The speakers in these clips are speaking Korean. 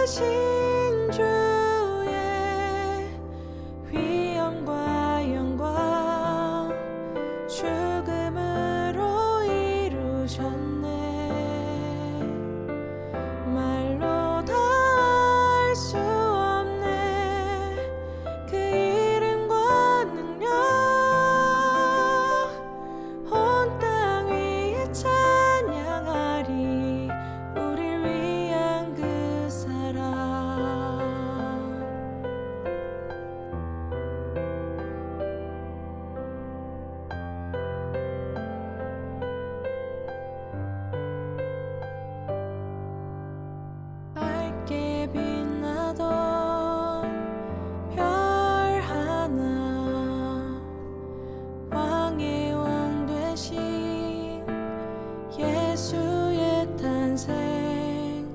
높으신 주의 위엄과 영광 죽음으로 이루셨네. 말로 다 할 수 없네. 그 이름과 능력 온 땅 위에 찬양하리. 우릴 위한 그 사랑. 밝게 빛나던 별 하나 왕의 왕 되신 예수의 탄생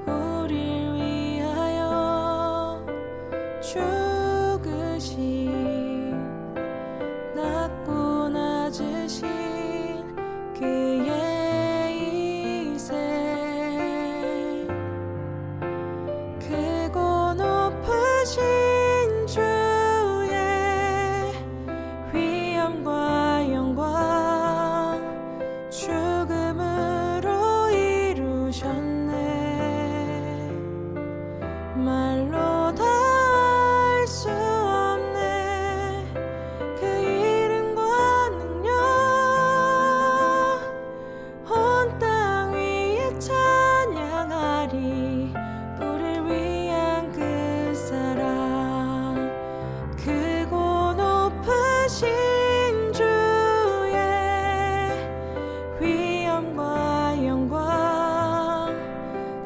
우릴 위하여 죽으신 낮고 낮으신 그의 희생 크고 높으신 주의 위엄과 영광 죽음으로 이루셨네. 말로 다 할 수 없네. 그 이름과 능력 온 땅 위에 찬양하리. 우릴 위한 그 사랑. 크고 높으신 주의 위엄과 영광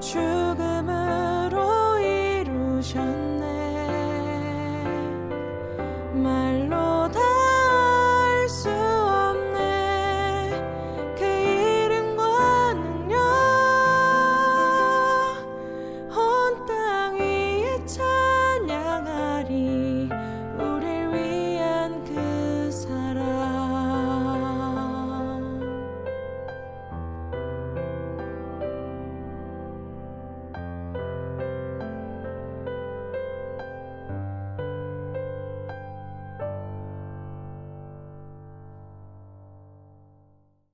죽음으로 이루셨네. 말로 다 할 수 없네. 그 이름과 능력 온 땅 위에 찬양하리. 우릴 위한 그 사랑.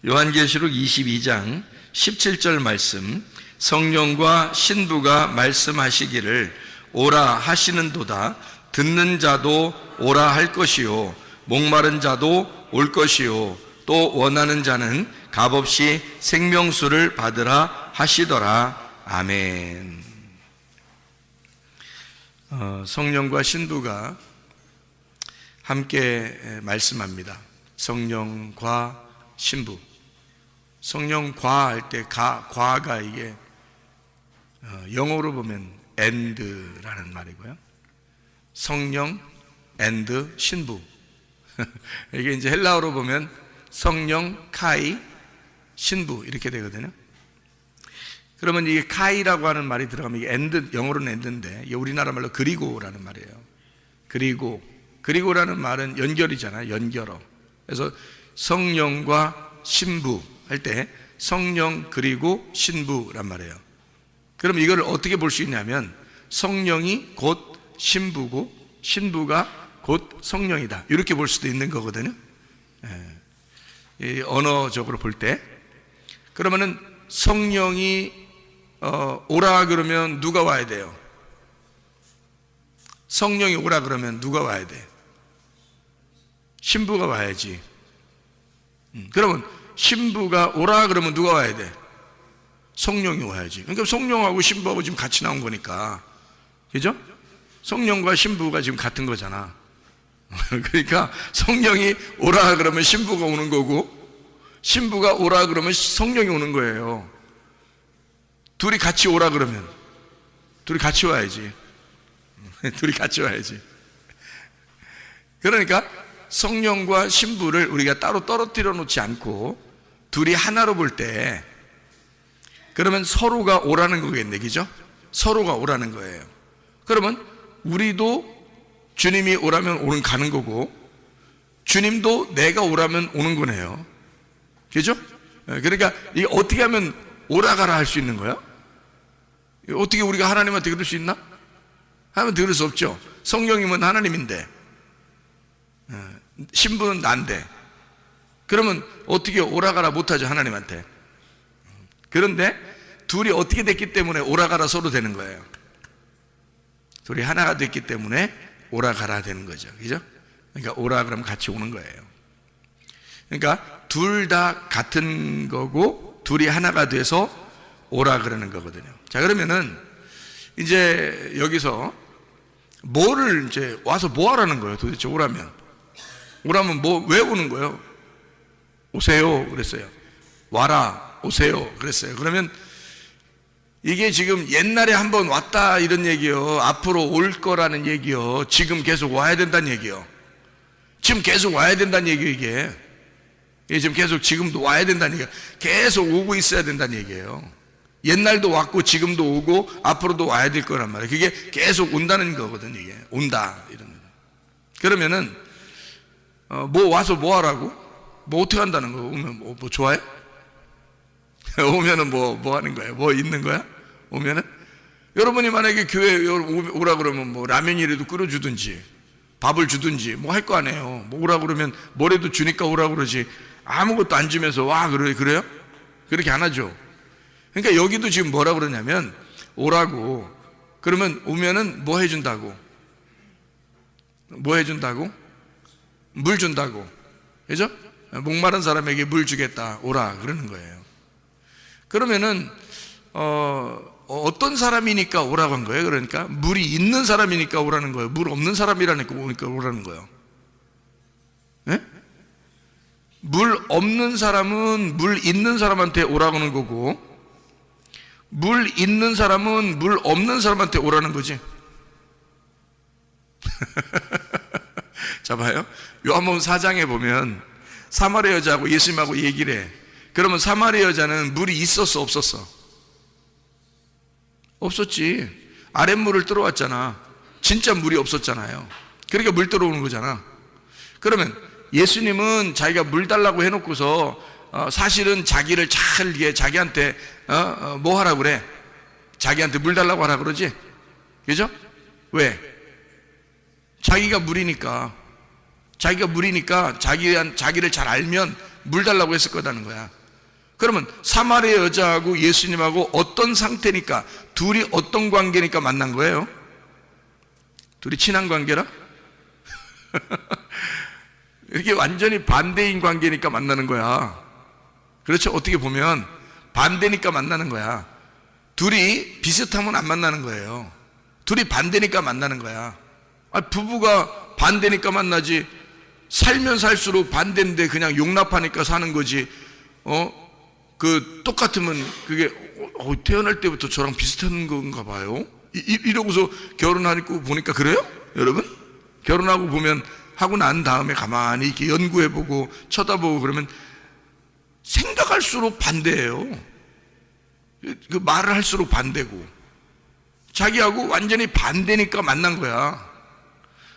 요한계시록 22장 17절 말씀, 성령과 신부가 말씀하시기를 오라 하시는도다. 듣는 자도 오라 할 것이요 목마른 자도 올 것이요 또 원하는 자는 값없이 생명수를 받으라 하시더라. 아멘. 성령과 신부가 함께 말씀합니다. 성령과 신부. 성령과 할 때 과가 이게 영어로 보면 and라는 말이고요. 성령 and 신부. 이게 이제 헬라어로 보면 성령 카이 신부 이렇게 되거든요. 그러면 이게 카이라고 하는 말이 들어가면 이게 and, 영어로는 and인데 이게 우리나라 말로 그리고라는 말이에요. 그리고라는 말은 연결이잖아요. 연결어. 그래서 성령과 신부 할 때 성령 그리고 신부란 말이에요. 그럼 이걸 어떻게 볼 수 있냐면 성령이 곧 신부고 신부가 곧 성령이다 이렇게 볼 수도 있는 거거든요. 언어적으로 볼 때. 그러면은 성령이 오라 그러면 누가 와야 돼요? 성령이 오라 그러면 누가 와야 돼? 신부가 와야지. 그러면 신부가 오라 그러면 누가 와야 돼? 성령이 와야지. 그러니까 성령하고 신부하고 지금 같이 나온 거니까, 그죠? 성령과 신부가 지금 같은 거잖아. 그러니까 성령이 오라 그러면 신부가 오는 거고 신부가 오라 그러면 성령이 오는 거예요. 둘이 같이 오라 그러면 둘이 같이 와야지. 둘이 같이 와야지. 그러니까 성령과 신부를 우리가 따로 떨어뜨려 놓지 않고 둘이 하나로 볼 때 그러면 서로가 오라는 거겠네, 그죠? 서로가 오라는 거예요. 그러면 우리도 주님이 오라면 오는 가는 거고 주님도 내가 오라면 오는 거네요. 그죠? 그러니까 이게 어떻게 하면 오라가라 할 수 있는 거야? 어떻게 우리가 하나님한테 그럴 수 있나? 하나님한테 그럴 수 없죠. 성령님은 하나님인데 신부는 난데 그러면 어떻게 오라가라 못하죠, 하나님한테. 그런데 둘이 어떻게 됐기 때문에 오라가라 서로 되는 거예요. 둘이 하나가 됐기 때문에 오라가라 되는 거죠. 그죠? 그러니까 오라 그러면 같이 오는 거예요. 그러니까 둘 다 같은 거고 둘이 하나가 돼서 오라 그러는 거거든요. 자, 그러면은 이제 여기서 뭐를 이제 와서 뭐 하라는 거예요? 도대체 오라면 뭐 왜 오는 거예요? 오세요 그랬어요. 와라 오세요 그랬어요. 그러면 이게 지금 옛날에 한번 왔다 이런 얘기요, 앞으로 올 거라는 얘기요, 지금 계속 와야 된다는 얘기요. 지금 계속 와야 된다는 얘기예요. 이게 지금 계속 지금도 와야 된다는 얘기예요. 계속 오고 있어야 된다는 얘기예요. 옛날도 왔고 지금도 오고 앞으로도 와야 될 거란 말이에요. 그게 계속 온다는 거거든요. 이게 온다 이런 거. 그러면은 뭐 와서 뭐 하라고? 뭐 어떻게 한다는 거? 오면 뭐 좋아해? 오면은 뭐 하는 거야? 뭐 있는 거야? 오면은 여러분이 만약에 교회 오라 그러면 뭐 라면이라도 끓여주든지 밥을 주든지 뭐 할 거 아니에요. 뭐 오라 그러면 뭐라도 주니까 오라 그러지 아무것도 안 주면서 와 그래요? 그렇게 안 하죠. 그러니까 여기도 지금 뭐라 그러냐면 오라고 그러면 오면은 뭐 해준다고? 뭐 해준다고? 물 준다고. 그죠? 목마른 사람에게 물 주겠다 오라 그러는 거예요. 그러면은 어떤 사람이니까 오라고 한 거예요? 그러니까 물이 있는 사람이니까 오라는 거예요? 물 없는 사람이라니까 오라는 거예요? 네? 물 없는 사람은 물 있는 사람한테 오라고 하는 거고 물 있는 사람은 물 없는 사람한테 오라는 거지. 자, 봐요. 요한복음 4장에 보면 사마리아 여자하고 예수님하고 얘기를 해. 그러면 사마리아 여자는 물이 있었어 없었어? 없었지. 아랫물을 들어왔잖아. 진짜 물이 없었잖아요. 그러니까 물 들어오는 거잖아. 그러면 예수님은 자기가 물 달라고 해놓고서 사실은 자기를 잘 자기한테 뭐 하라고 그래? 자기한테 물 달라고 하라 그러지? 그죠? 왜? 자기가 물이니까 자기를 잘 알면 물 달라고 했을 거라는 거야. 그러면 사마리아 여자하고 예수님하고 어떤 상태니까, 둘이 어떤 관계니까 만난 거예요? 둘이 친한 관계라? 이렇게 완전히 반대인 관계니까 만나는 거야. 그렇죠? 어떻게 보면 반대니까 만나는 거야. 둘이 비슷하면 안 만나는 거예요. 둘이 반대니까 만나는 거야. 부부가 반대니까 만나지, 살면 살수록 반대인데 그냥 용납하니까 사는 거지. 똑같으면 그게 태어날 때부터 저랑 비슷한 건가 봐요. 이러고서 결혼하고 보니까 그래요? 여러분? 결혼하고 보면 하고 난 다음에 가만히 이렇게 연구해보고 쳐다보고 그러면 생각할수록 반대예요. 그 말을 할수록 반대고, 자기하고 완전히 반대니까 만난 거야.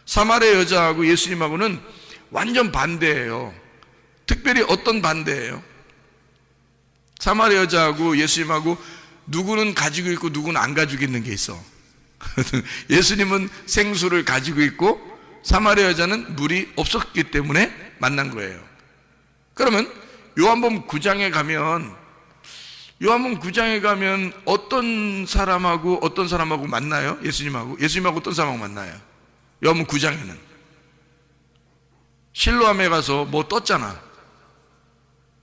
사마리아 여자하고 예수님하고는 완전 반대예요. 특별히 어떤 반대예요? 사마리아 여자하고 예수님하고 누구는 가지고 있고 누구는 안 가지고 있는 게 있어. 예수님은 생수를 가지고 있고 사마리아 여자는 물이 없었기 때문에 만난 거예요. 그러면 요한복음 9장에 가면 어떤 사람하고 만나요? 예수님하고 어떤 사람하고 만나요? 요한복음 9장에는 실로암에 가서 뭐 떴잖아.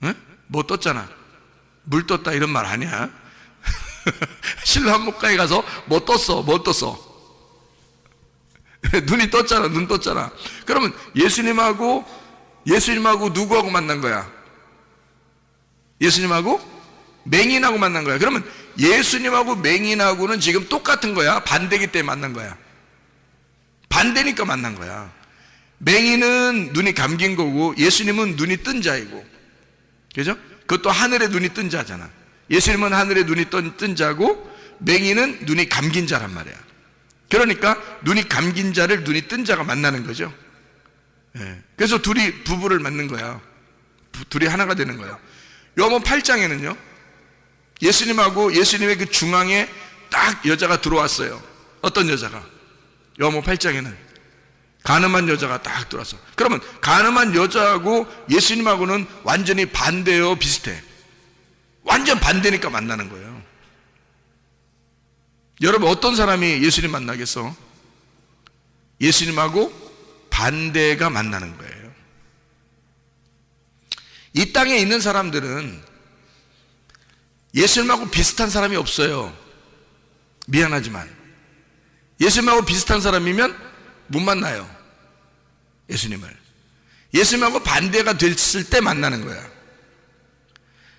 응? 뭐 떴잖아. 물 떴다 이런 말 아니야? 실로암 목가에 가서 뭐 떴어? 눈이 떴잖아. 눈 떴잖아. 그러면 예수님하고 누구하고 만난 거야? 예수님하고 맹인하고 만난 거야. 그러면 예수님하고 맹인하고는 지금 똑같은 거야? 반대기 때문에 만난 거야? 반대니까 만난 거야. 맹인은 눈이 감긴 거고 예수님은 눈이 뜬 자이고, 그죠? 그것도 하늘에 눈이 뜬 자잖아. 예수님은 하늘에 눈이 뜬 자고 맹인은 눈이 감긴 자란 말이야. 그러니까 눈이 감긴 자를 눈이 뜬 자가 만나는 거죠. 예. 그래서 둘이 부부를 만난 거야. 둘이 하나가 되는 거야. 요한복음 8장에는요 예수님하고 예수님의 그 중앙에 딱 딱 여자가 들어왔어요. 어떤 여자가? 요한복음 8장에는 간음한 여자가 딱 들어왔어. 그러면 간음한 여자하고 예수님하고는 완전히 반대요, 비슷해? 완전 반대니까 만나는 거예요. 여러분, 어떤 사람이 예수님 만나겠어? 예수님하고 반대가 만나는 거예요. 이 땅에 있는 사람들은 예수님하고 비슷한 사람이 없어요. 미안하지만 예수님하고 비슷한 사람이면 못 만나요. 예수님하고 반대가 됐을 때 만나는 거야.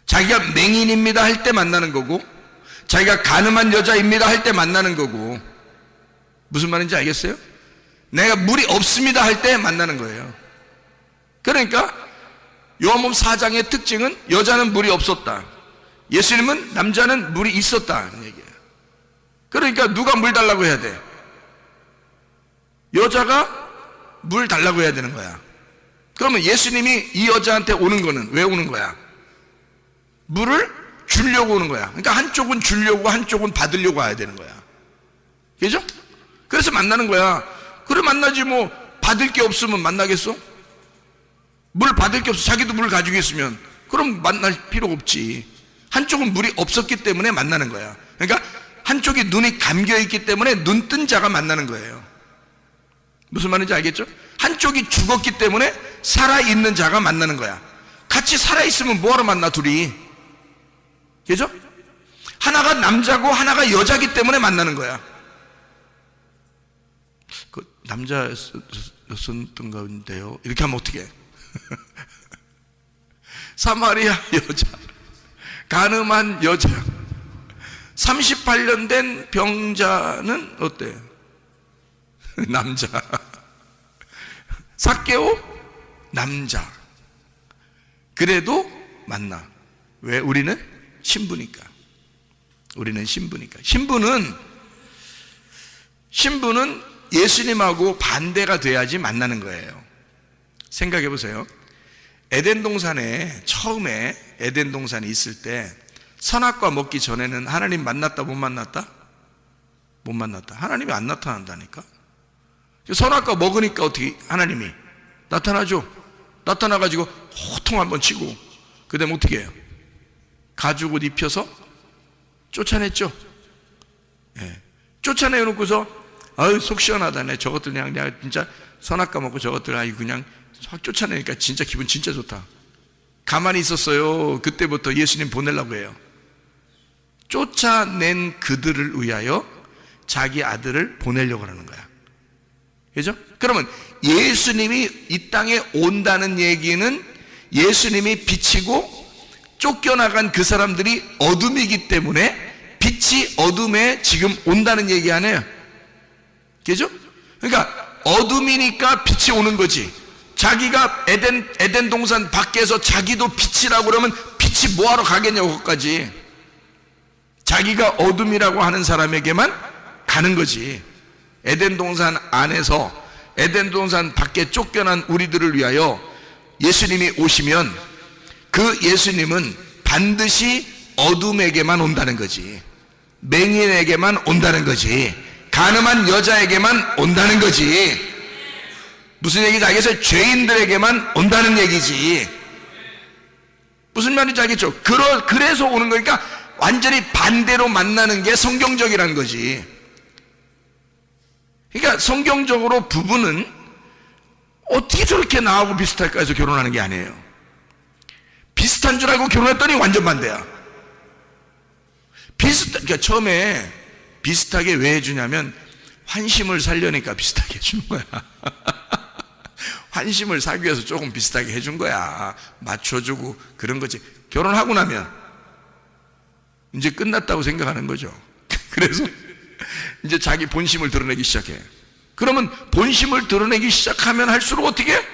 자기가 맹인입니다 할 때 만나는 거고, 자기가 간음한 여자입니다 할 때 만나는 거고. 무슨 말인지 알겠어요? 내가 물이 없습니다 할 때 만나는 거예요. 그러니까 요한복음 4장의 특징은 여자는 물이 없었다, 예수님은 남자는 물이 있었다는 얘기예요. 그러니까 누가 물 달라고 해야 돼? 여자가 물 달라고 해야 되는 거야. 그러면 예수님이 이 여자한테 오는 거는 왜 오는 거야? 물을 주려고 오는 거야. 그러니까 한쪽은 주려고 한쪽은 받으려고 와야 되는 거야. 그죠? 그래서 만나는 거야. 그래, 만나지 뭐. 받을 게 없으면 만나겠어? 물 받을 게 없어. 자기도 물 가지고 있으면 그럼 만날 필요가 없지. 한쪽은 물이 없었기 때문에 만나는 거야. 그러니까 한쪽이 눈이 감겨있기 때문에 눈 뜬 자가 만나는 거예요. 무슨 말인지 알겠죠? 한쪽이 죽었기 때문에 살아있는 자가 만나는 거야. 같이 살아있으면 뭐하러 만나, 둘이? 그죠? 하나가 남자고 하나가 여자기 때문에 만나는 거야. 그 남자였었던 건데요, 이렇게 하면 어떻게 해? 사마리아 여자, 간음한 여자, 38년 된 병자는 어때? 남자. 삭개오? 남자. 그래도 만나. 왜? 우리는 신부니까. 신부는 예수님하고 반대가 돼야지 만나는 거예요. 생각해 보세요. 에덴 동산에, 처음에 에덴 동산에 있을 때 선악과 먹기 전에는 하나님 만났다, 못 만났다? 못 만났다. 하나님이 안 나타난다니까. 선악과 먹으니까 어떻게 하나님이 나타나죠. 나타나가지고 호통 한번 치고, 그 다음에 어떻게 해요? 가죽옷 입혀서 쫓아냈죠. 예. 쫓아내놓고서 아유, 속 시원하다네. 저것들 그냥 내가 진짜 선악과 먹고 저것들 아유 그냥 확 쫓아내니까 진짜 기분 진짜 좋다. 가만히 있었어요. 그때부터 예수님 보내려고 해요. 쫓아낸 그들을 위하여 자기 아들을 보내려고 하는 거야. 그죠? 그러면 예수님이 이 땅에 온다는 얘기는 예수님이 빛이고 쫓겨나간 그 사람들이 어둠이기 때문에 빛이 어둠에 지금 온다는 얘기 아니에요. 그죠? 그러니까 어둠이니까 빛이 오는 거지. 자기가 에덴 동산 밖에서 자기도 빛이라고 그러면 빛이 뭐하러 가겠냐고. 거기까지 자기가 어둠이라고 하는 사람에게만 가는 거지. 에덴 동산 안에서 에덴 동산 밖에 쫓겨난 우리들을 위하여 예수님이 오시면 그 예수님은 반드시 어둠에게만 온다는 거지. 맹인에게만 온다는 거지. 간음한 여자에게만 온다는 거지. 무슨 얘기인지 알겠어요? 죄인들에게만 온다는 얘기지. 무슨 말인지 알겠죠? 그래서 오는 거니까 완전히 반대로 만나는 게 성경적이라는 거지. 그러니까 성경적으로 부부는 어떻게 저렇게 나하고 비슷할까 해서 결혼하는 게 아니에요. 비슷한 줄 알고 결혼했더니 완전 반대야. 그러니까 처음에 비슷하게 왜 해주냐면 환심을 살려니까 비슷하게 해주는 거야. 환심을 사기 위해서 조금 비슷하게 해준 거야. 맞춰주고 그런 거지. 결혼하고 나면 이제 끝났다고 생각하는 거죠. 그래서 이제 자기 본심을 드러내기 시작해. 그러면 본심을 드러내기 시작하면 할수록 어떻게 해?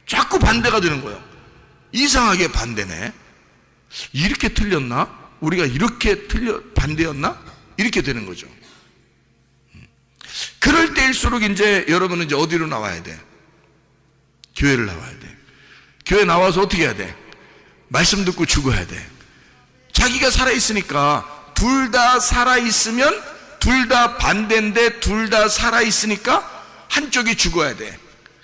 자꾸 반대가 되는 거예요. 이상하게 반대네. 이렇게 틀렸나? 우리가 이렇게 반대였나? 이렇게 되는 거죠. 그럴 때일수록 이제 여러분은 이제 어디로 나와야 돼? 교회를 나와야 돼. 교회 나와서 어떻게 해야 돼? 말씀 듣고 죽어야 돼. 자기가 살아있으니까 둘 다 살아있으면 둘 다 반대인데 둘 다 살아있으니까 한쪽이 죽어야 돼.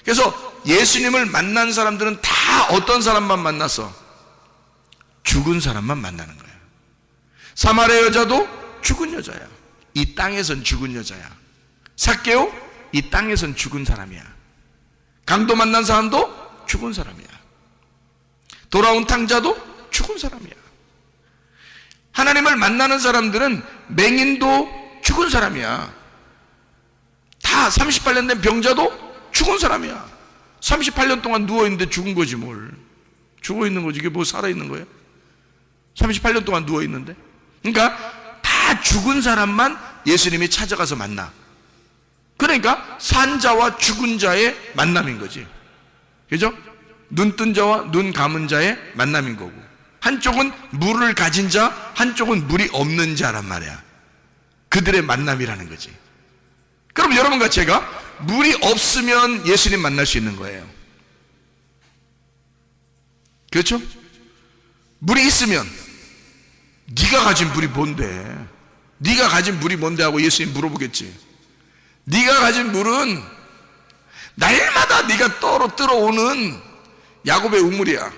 그래서 예수님을 만난 사람들은 다 어떤 사람만 만났어? 죽은 사람만 만나는 거야. 사마리아 여자도 죽은 여자야. 이 땅에선 죽은 여자야. 삭개오, 이 땅에선 죽은 사람이야. 강도 만난 사람도 죽은 사람이야. 돌아온 탕자도 죽은 사람이야. 하나님을 만나는 사람들은 맹인도 죽은 사람이야. 다 38년 된 병자도 죽은 사람이야. 38년 동안 누워있는데 죽은 거지 뭘. 죽어있는 거지. 이게 뭐 살아있는 거야? 38년 동안 누워있는데. 그러니까 다 죽은 사람만 예수님이 찾아가서 만나. 그러니까 산자와 죽은 자의 만남인 거지. 그죠? 눈 뜬 자와 눈 감은 자의 만남인 거고, 한쪽은 물을 가진 자, 한쪽은 물이 없는 자란 말이야. 그들의 만남이라는 거지. 그럼 여러분과 제가 물이 없으면 예수님 만날 수 있는 거예요. 그렇죠? 물이 있으면 네가 가진 물이 뭔데? 네가 가진 물이 뭔데 하고 예수님 물어보겠지. 네가 가진 물은 날마다 네가 떨어오는 야곱의 우물이야.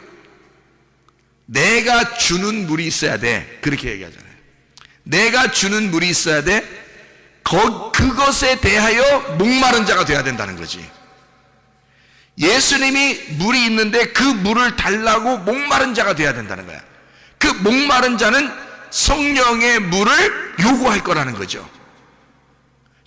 내가 주는 물이 있어야 돼. 그렇게 얘기하잖아요. 내가 주는 물이 있어야 돼. 그것에 대하여 목마른 자가 돼야 된다는 거지. 예수님이 물이 있는데 그 물을 달라고 목마른 자가 돼야 된다는 거야. 그 목마른 자는 성령의 물을 요구할 거라는 거죠.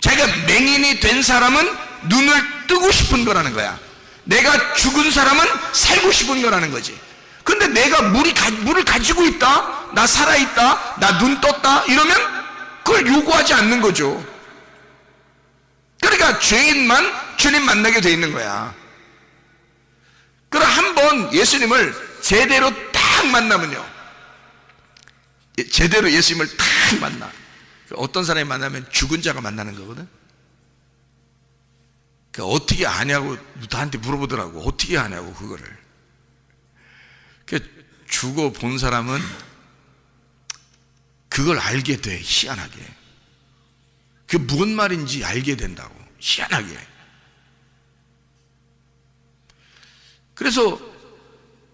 자기가 맹인이 된 사람은 눈을 뜨고 싶은 거라는 거야. 내가 죽은 사람은 살고 싶은 거라는 거지. 근데 내가 물을 가지고 있다, 나 살아있다, 나 눈 떴다 이러면 그걸 요구하지 않는 거죠. 그러니까 죄인만 주님 만나게 돼 있는 거야. 그럼 한번 예수님을 제대로 딱 만나면요, 제대로 예수님을 딱 만나. 어떤 사람이 만나면 죽은 자가 만나는 거거든. 어떻게 아냐고 나한테 물어보더라고. 어떻게 아냐고 그거를. 죽어 본 사람은 그걸 알게 돼. 희한하게. 그게 무슨 말인지 알게 된다고. 희한하게. 그래서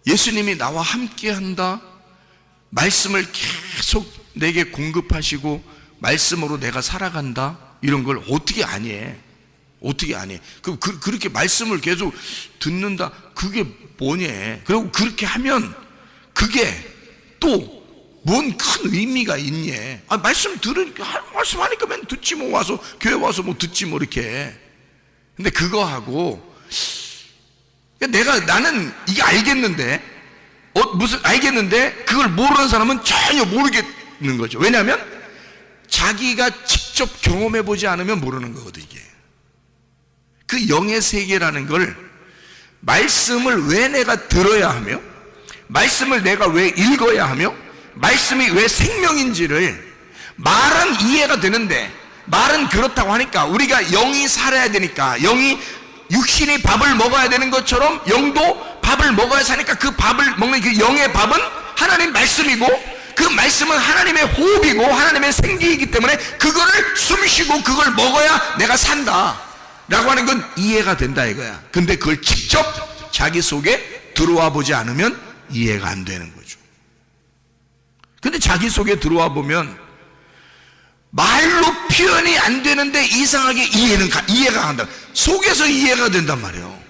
예수님이 나와 함께 한다, 말씀을 계속 내게 공급하시고 말씀으로 내가 살아간다, 이런 걸 어떻게 아니? 어떻게 아니? 그렇게 말씀을 계속 듣는다, 그게 뭐냐? 그리고 그렇게 하면 그게 또 뭔 큰 의미가 있냐? 말씀 들으니까, 말씀하니까 맨 듣지 뭐, 와서 교회 와서 뭐 듣지 뭐 이렇게. 근데 그거하고 나는 이게 알겠는데, 무슨 알겠는데 그걸 모르는 사람은 전혀 모르겠는 거죠. 왜냐하면 자기가 직접 경험해 보지 않으면 모르는 거거든. 이게 그 영의 세계라는 걸, 말씀을 왜 내가 들어야 하며, 말씀을 내가 왜 읽어야 하며, 말씀이 왜 생명인지를 말은 이해가 되는데, 말은 그렇다고 하니까 우리가 영이 살아야 되니까, 영이 육신이 밥을 먹어야 되는 것처럼 영도 밥을 먹어야 사니까, 그 밥을 먹는 그 영의 밥은 하나님 말씀이고, 그 말씀은 하나님의 호흡이고 하나님의 생기이기 때문에 그거를 숨쉬고 그걸 먹어야 내가 산다 라고 하는 건 이해가 된다 이거야. 근데 그걸 직접 자기 속에 들어와 보지 않으면 이해가 안 되는 거죠. 근데 자기 속에 들어와 보면 말로 표현이 안 되는데 이상하게 이해가 간다. 속에서 이해가 된단 말이에요.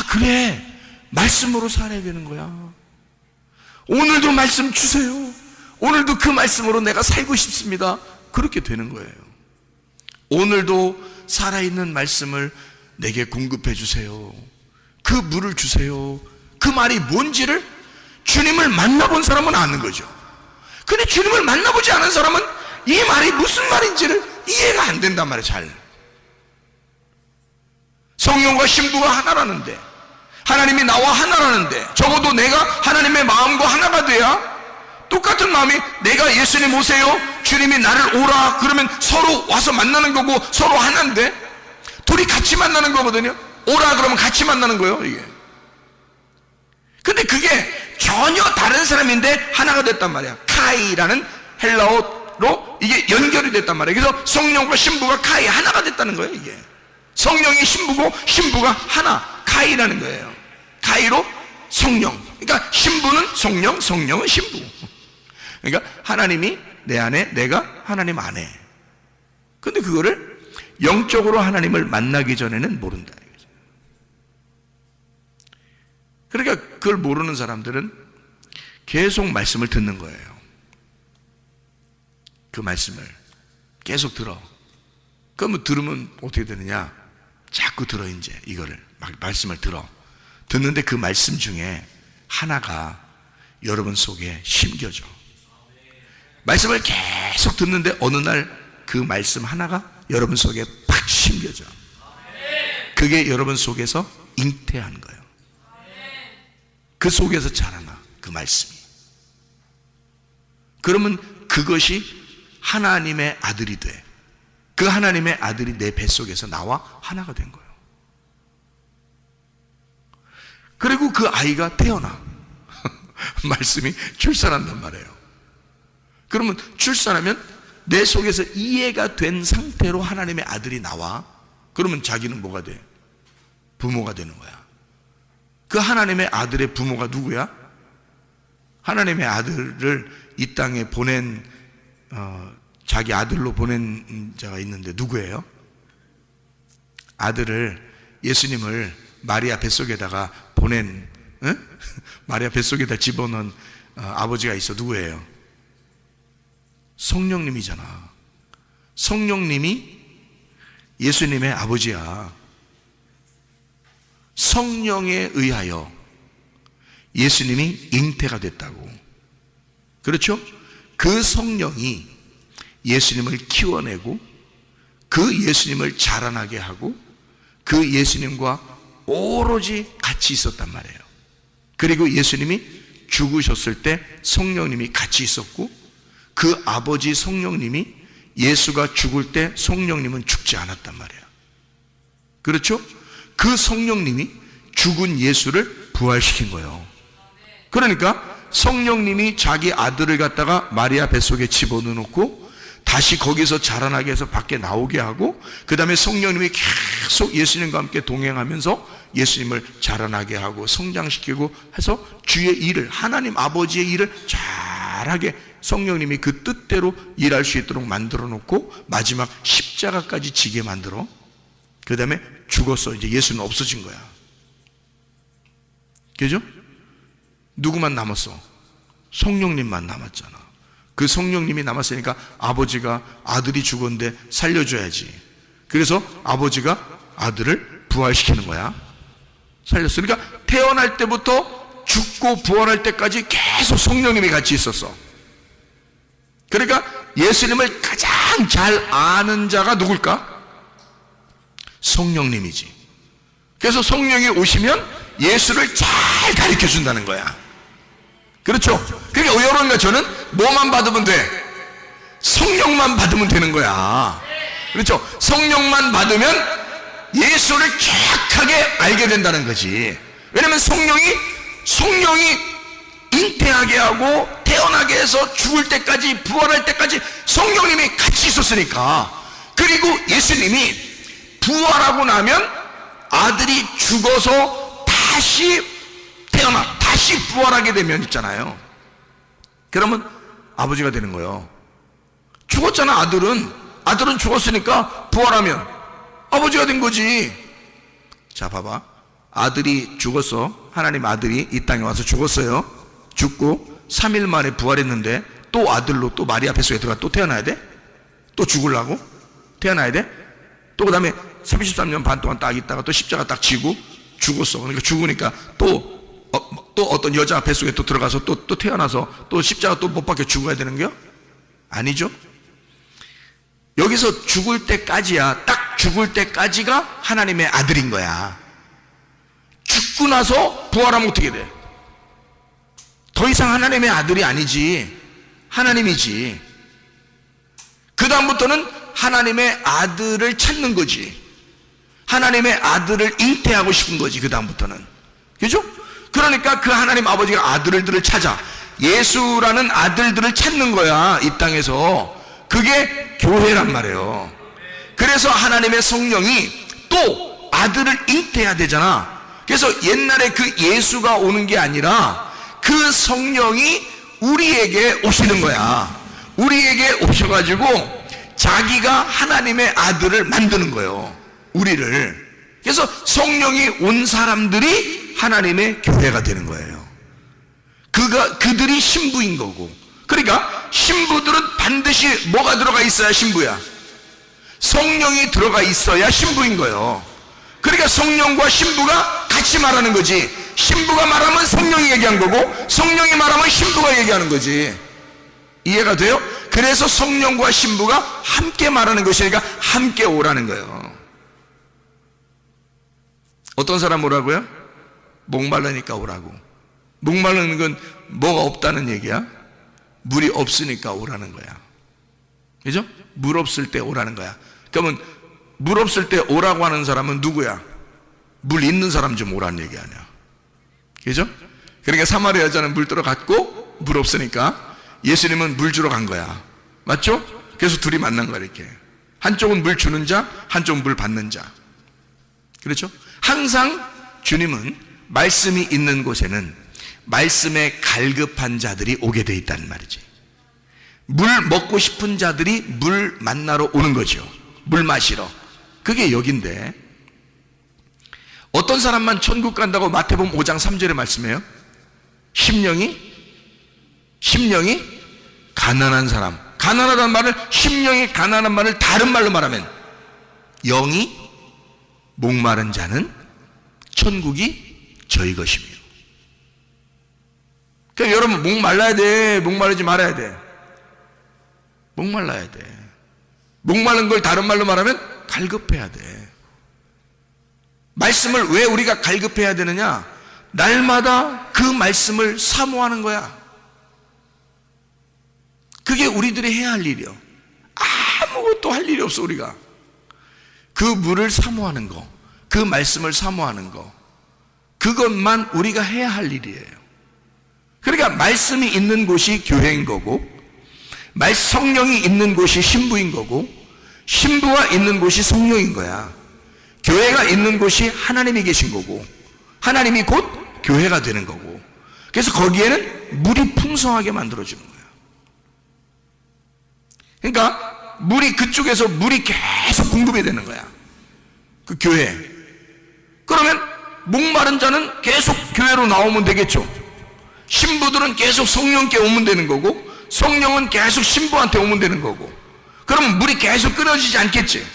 그래, 말씀으로 살아야 되는 거야. 오늘도 말씀 주세요. 오늘도 그 말씀으로 내가 살고 싶습니다. 그렇게 되는 거예요. 오늘도 살아있는 말씀을 내게 공급해 주세요. 그 물을 주세요. 그 말이 뭔지를 주님을 만나본 사람은 아는 거죠. 근데 주님을 만나보지 않은 사람은 이 말이 무슨 말인지를 이해가 안 된단 말이에요. 잘. 성령과 신부가 하나라는데, 하나님이 나와 하나라는데, 적어도 내가 하나님의 마음과 하나가 돼야, 똑같은 마음이, 내가 예수님 오세요, 주님이 나를 오라 그러면 서로 와서 만나는 거고 서로 하나인데, 둘이 같이 만나는 거거든요. 오라 그러면 같이 만나는 거예요, 이게. 근데 그게 전혀 다른 사람인데 하나가 됐단 말이야. 카이라는 헬라어로 이게 연결이 됐단 말이야. 그래서 성령과 신부가 카이 하나가 됐다는 거예요. 이게 성령이 신부고 신부가 하나, 카이라는 거예요. 카이로 성령. 그러니까 신부는 성령, 성령은 신부. 그러니까 하나님이 내 안에, 내가 하나님 안에. 근데 그거를 영적으로 하나님을 만나기 전에는 모른다. 그러니까 그걸 모르는 사람들은 계속 말씀을 듣는 거예요. 그 말씀을 계속 들어. 그러면 들으면 어떻게 되느냐? 자꾸 들어. 이제 이거를 막 말씀을 들어. 듣는데 그 말씀 중에 하나가 여러분 속에 심겨져. 말씀을 계속 듣는데 어느 날 그 말씀 하나가 여러분 속에 팍 심겨져. 그게 여러분 속에서 잉태한 거예요. 그 속에서 자라나, 그 말씀이. 그러면 그것이 하나님의 아들이 돼. 그 하나님의 아들이 내 뱃속에서 나와 하나가 된 거예요. 그리고 그 아이가 태어나. 말씀이 출산한단 말이에요. 그러면 출산하면 내 속에서 이해가 된 상태로 하나님의 아들이 나와. 그러면 자기는 뭐가 돼? 부모가 되는 거야. 그 하나님의 아들의 부모가 누구야? 하나님의 아들을 이 땅에 보낸 자기 아들로 보낸 자가 있는데 누구예요? 아들을, 예수님을 마리아 뱃속에다가 보낸, 마리아 뱃속에다 집어넣은 아버지가 있어. 누구예요? 성령님이잖아. 성령님이 예수님의 아버지야. 성령에 의하여 예수님이 잉태가 됐다고. 그렇죠? 그 성령이 예수님을 키워내고 그 예수님을 자라나게 하고 그 예수님과 오로지 같이 있었단 말이에요. 그리고 예수님이 죽으셨을 때 성령님이 같이 있었고 그 아버지 성령님이 예수가 죽을 때 성령님은 죽지 않았단 말이에요. 그렇죠? 그 성령님이 죽은 예수를 부활시킨 거예요. 그러니까 성령님이 자기 아들을 갖다가 마리아 뱃속에 집어넣고 다시 거기서 자라나게 해서 밖에 나오게 하고 그 다음에 성령님이 계속 예수님과 함께 동행하면서 예수님을 자라나게 하고 성장시키고 해서 주의 일을, 하나님 아버지의 일을 잘하게 성령님이 그 뜻대로 일할 수 있도록 만들어 놓고 마지막 십자가까지 지게 만들어. 그 다음에 죽었어. 이제 예수는 없어진 거야. 그죠? 누구만 남았어? 성령님만 남았잖아. 그 성령님이 남았으니까 아버지가 아들이 죽었는데 살려줘야지. 그래서 아버지가 아들을 부활시키는 거야. 살렸어. 그러니까 태어날 때부터 죽고 부활할 때까지 계속 성령님이 같이 있었어. 그러니까 예수님을 가장 잘 아는 자가 누굴까? 성령님이지. 그래서 성령이 오시면 예수를 잘 가르쳐 준다는 거야. 그렇죠? 그러니까 여러분과 저는 뭐만 받으면 돼? 성령만 받으면 되는 거야. 그렇죠? 성령만 받으면 예수를 정확하게 알게 된다는 거지. 왜냐면 성령이 잉태하게 하고 태어나게 해서 죽을 때까지 부활할 때까지 성령님이 같이 있었으니까. 그리고 예수님이 부활하고 나면 아들이 죽어서 다시 태어나 다시 부활하게 되면 있잖아요. 그러면 아버지가 되는 거예요. 죽었잖아. 아들은 죽었으니까 부활하면 아버지가 된 거지. 자 봐봐, 아들이 죽었어. 하나님 아들이 이 땅에 와서 죽었어요. 죽고 3일 만에 부활했는데 또 아들로 또 마리아 뱃속에 들어가 또 태어나야 돼? 또 죽으려고? 태어나야 돼? 또 그 다음에 33년 반 동안 딱 있다가 또 십자가 딱 지고 죽었어. 그러니까 죽으니까 또 어떤 여자 뱃속에 또 들어가서 또 태어나서 또 십자가 또 못 박혀 죽어야 되는 거요? 아니죠. 여기서 죽을 때까지야. 딱 죽을 때까지가 하나님의 아들인 거야. 죽고 나서 부활하면 어떻게 돼? 더 이상 하나님의 아들이 아니지. 하나님이지. 그 다음부터는 하나님의 아들을 찾는 거지. 하나님의 아들을 잉태하고 싶은 거지. 그 다음부터는. 그죠? 그러니까 그 하나님 아버지가 아들들을 찾아 예수라는 아들들을 찾는 거야, 이 땅에서. 그게 교회란 말이에요. 그래서 하나님의 성령이 또 아들을 잉태해야 되잖아. 그래서 옛날에 그 예수가 오는 게 아니라 그 성령이 우리에게 오시는 거야. 우리에게 오셔가지고 자기가 하나님의 아들을 만드는 거예요, 우리를. 그래서 성령이 온 사람들이 하나님의 교회가 되는 거예요. 그들이 신부인 거고. 그러니까 신부들은 반드시 뭐가 들어가 있어야 신부야? 성령이 들어가 있어야 신부인 거예요. 그러니까 성령과 신부가 같이 말하는 거지. 신부가 말하면 성령이 얘기한 거고, 성령이 말하면 신부가 얘기하는 거지. 이해가 돼요? 그래서 성령과 신부가 함께 말하는 것이니까 함께 오라는 거예요. 어떤 사람 오라고요? 목말라니까 오라고. 목마르는 건 뭐가 없다는 얘기야? 물이 없으니까 오라는 거야. 그죠? 물 없을 때 오라는 거야. 그러면 물 없을 때 오라고 하는 사람은 누구야? 물 있는 사람 좀 오라는 얘기 아니야. 그죠? 그러니까 사마리아 여자는 물 들어갔고 물 없으니까 예수님은 물 주러 간 거야. 맞죠? 그래서 둘이 만난 거야, 이렇게. 한쪽은 물 주는 자, 한쪽은 물 받는 자. 그렇죠? 항상 주님은 말씀이 있는 곳에는 말씀에 갈급한 자들이 오게 돼 있다는 말이지. 물 먹고 싶은 자들이 물 만나러 오는 거죠. 물 마시러. 그게 여긴데, 어떤 사람만 천국 간다고 마태복음 5장 3절에 말씀해요? 심령이 가난한 사람. 가난하다는 말을, 심령이 가난한 말을 다른 말로 말하면 영이 목마른 자는 천국이 저희 것이며. 그러니까 여러분, 목말라야 돼? 목마르지 말아야 돼? 목말라야 돼. 목마른 걸 다른 말로 말하면 갈급해야 돼. 말씀을 왜 우리가 갈급해야 되느냐? 날마다 그 말씀을 사모하는 거야. 그게 우리들이 해야 할 일이요. 아무것도 할 일이 없어, 우리가. 그 물을 사모하는 거, 그 말씀을 사모하는 거, 그것만 우리가 해야 할 일이에요. 그러니까 말씀이 있는 곳이 교회인 거고, 성령이 있는 곳이 신부인 거고, 신부가 있는 곳이 성령인 거야. 교회가 있는 곳이 하나님이 계신 거고, 하나님이 곧 교회가 되는 거고. 그래서 거기에는 물이 풍성하게 만들어주는 거야. 그러니까 물이, 그쪽에서 물이 계속 공급이 되는 거야, 그 교회. 그러면 목마른 자는 계속 교회로 나오면 되겠죠. 신부들은 계속 성령께 오면 되는 거고, 성령은 계속 신부한테 오면 되는 거고. 그러면 물이 계속 끊어지지 않겠지.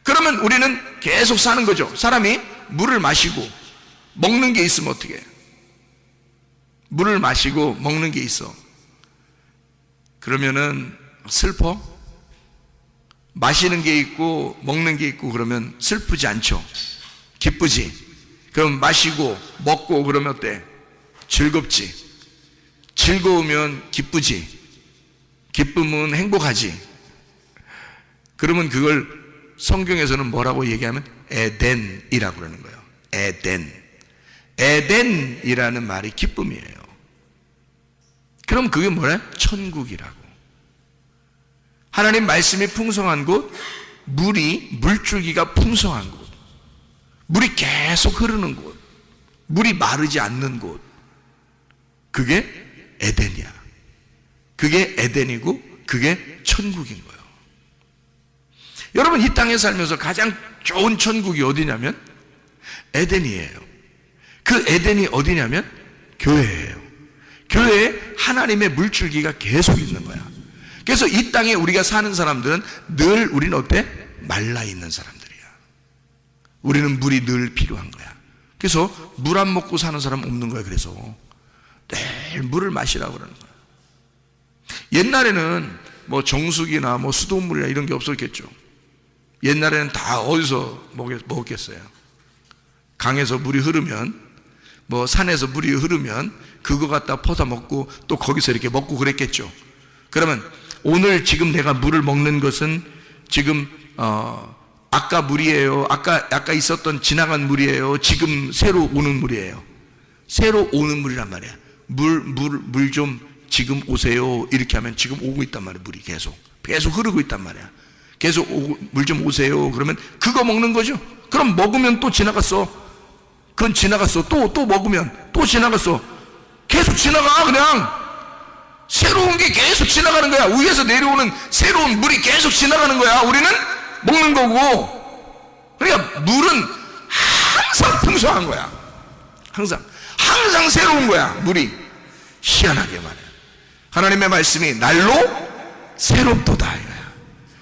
그러면 우리는 계속 사는 거죠. 사람이 물을 마시고 먹는 게 있으면 어떻게 해? 물을 마시고 먹는 게 있어. 그러면은 슬퍼? 마시는 게 있고 먹는 게 있고 그러면 슬프지 않죠. 기쁘지. 그럼 마시고 먹고 그러면 어때? 즐겁지. 즐거우면 기쁘지. 기쁨은 행복하지. 그러면 그걸 성경에서는 뭐라고 얘기하면 에덴이라고 그러는 거예요. 에덴. 에덴이라는 말이 기쁨이에요. 그럼 그게 뭐래? 천국이라고. 하나님 말씀이 풍성한 곳, 물줄기가 풍성한 곳, 물이 계속 흐르는 곳, 물이 마르지 않는 곳, 그게 에덴이야. 그게 에덴이고 그게 천국인 거예요. 여러분, 이 땅에 살면서 가장 좋은 천국이 어디냐면 에덴이에요. 그 에덴이 어디냐면 교회예요. 교회에 하나님의 물줄기가 계속 있는 거야. 그래서 이 땅에 우리가 사는 사람들은 늘 우리는 어때? 말라 있는 사람들이야. 우리는 물이 늘 필요한 거야. 그래서 물 안 먹고 사는 사람 없는 거야. 그래서 늘 물을 마시라고 그러는 거야. 옛날에는 뭐 정수기나 뭐 수돗물이나 이런 게 없었겠죠. 옛날에는 다 어디서 먹었겠어요? 강에서 물이 흐르면, 뭐 산에서 물이 흐르면 그거 갖다 퍼다 먹고 또 거기서 이렇게 먹고 그랬겠죠. 그러면 오늘 지금 내가 물을 먹는 것은 지금 아까 물이에요? 아까 있었던 지나간 물이에요? 지금 새로 오는 물이에요? 새로 오는 물이란 말이야. 물 좀 지금 오세요. 이렇게 하면 지금 오고 있단 말이야. 물이 계속 흐르고 있단 말이야. 계속 물 좀 오세요. 그러면 그거 먹는 거죠. 그럼 먹으면 또 지나갔어. 그건 지나갔어. 또 먹으면 또 지나갔어. 계속 지나가. 그냥 새로운 게 계속 지나가는 거야. 위에서 내려오는 새로운 물이 계속 지나가는 거야. 우리는 먹는 거고. 그러니까 물은 항상 풍성한 거야. 항상 새로운 거야. 물이 희한하게 말이야. 하나님의 말씀이 날로 새롭도다 이거야.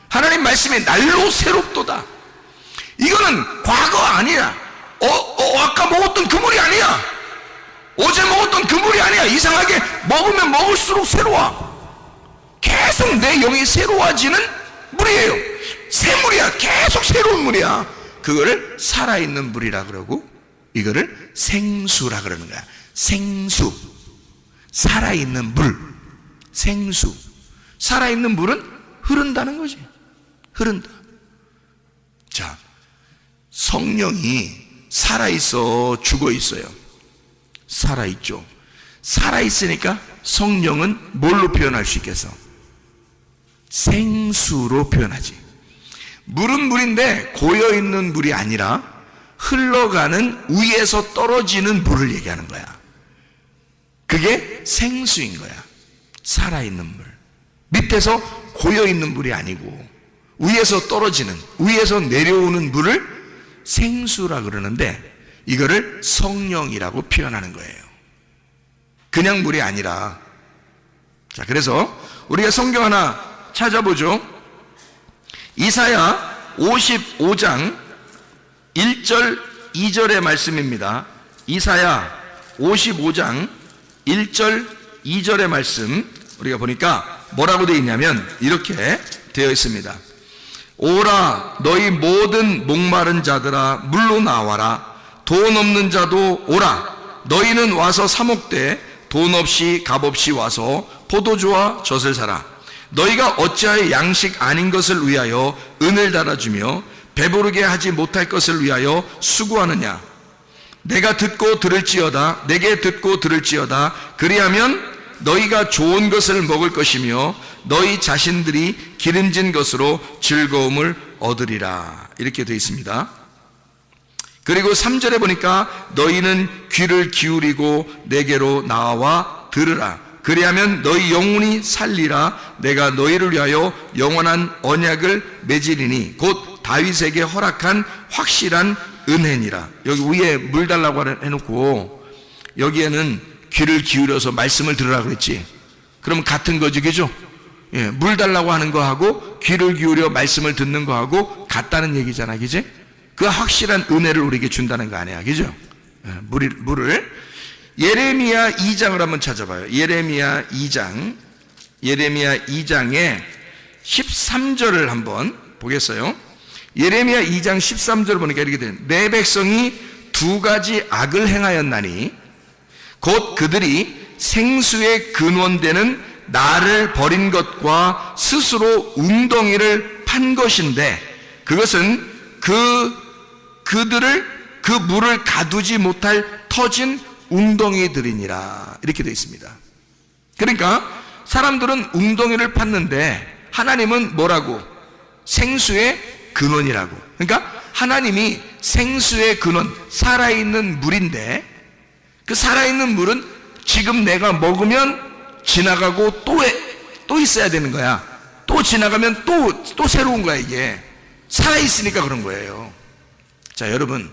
하나님 말씀이 날로 새롭도다. 이거는 과거 아니야. 아까 먹었던 그 물이 아니야. 어제 먹었던 그 물이 아니야. 이상하게 먹으면 먹을수록 새로워. 계속 내 영이 새로워지는 물이에요. 새 물이야. 계속 새로운 물이야. 그거를 살아있는 물이라 그러고, 이거를 생수라 그러는 거야. 생수. 살아있는 물. 생수. 살아있는 물은 흐른다는 거지. 흐른다. 자, 성령이 살아있어, 죽어있어요? 살아있죠. 살아있으니까 성령은 뭘로 표현할 수 있겠어? 생수로 표현하지. 물은 물인데 고여있는 물이 아니라 흘러가는 위에서 떨어지는 물을 얘기하는 거야. 그게 생수인 거야. 살아있는 물. 밑에서 고여있는 물이 아니고 위에서 떨어지는, 위에서 내려오는 물을 생수라 그러는데, 이거를 성령이라고 표현하는 거예요. 그냥 물이 아니라. 자, 그래서 우리가 성경 하나 찾아보죠. 이사야 55장 1절 2절의 말씀입니다. 이사야 55장 1절 2절의 말씀 우리가 보니까 뭐라고 되어 있냐면 이렇게 되어 있습니다. 오라 너희 모든 목마른 자들아 물로 나와라. 돈 없는 자도 오라. 너희는 와서 사 먹되 돈 없이 값 없이 와서 포도주와 젖을 사라. 너희가 어찌하여 양식 아닌 것을 위하여 은을 달아주며 배부르게 하지 못할 것을 위하여 수고하느냐. 내가 듣고 들을지어다. 내게 듣고 들을지어다. 그리하면 너희가 좋은 것을 먹을 것이며 너희 자신들이 기름진 것으로 즐거움을 얻으리라. 이렇게 되어 있습니다. 그리고 3절에 보니까 너희는 귀를 기울이고 내게로 나와 들으라. 그리하면 너희 영혼이 살리라. 내가 너희를 위하여 영원한 언약을 맺으리니 곧 다윗에게 허락한 확실한 은혜니라. 여기 위에 물 달라고 해놓고 여기에는 귀를 기울여서 말씀을 들으라고 했지. 그럼 같은 거지, 그죠? 예, 물 달라고 하는 거하고 귀를 기울여 말씀을 듣는 거하고 같다는 얘기잖아, 그지? 그 확실한 은혜를 우리에게 준다는 거 아니야, 그죠? 예, 물을 예레미야 2장을 한번 찾아봐요. 예레미야 2장에 13절을 한번 보겠어요. 예레미야 2장 13절 보니까 이렇게 돼요. 내 백성이 두 가지 악을 행하였나니 곧 그들이 생수의 근원되는 나를 버린 것과 스스로 웅덩이를 판 것인데 그것은 그들을 그 물을 가두지 못할 터진 웅덩이들이니라. 이렇게 되어 있습니다. 그러니까 사람들은 웅덩이를 팠는데 하나님은 뭐라고? 생수의 근원이라고. 그러니까 하나님이 생수의 근원, 살아있는 물인데 그 살아있는 물은 지금 내가 먹으면 지나가고 또 있어야 되는 거야. 또 지나가면 또 새로운 거야. 이게 살아있으니까 그런 거예요. 자, 여러분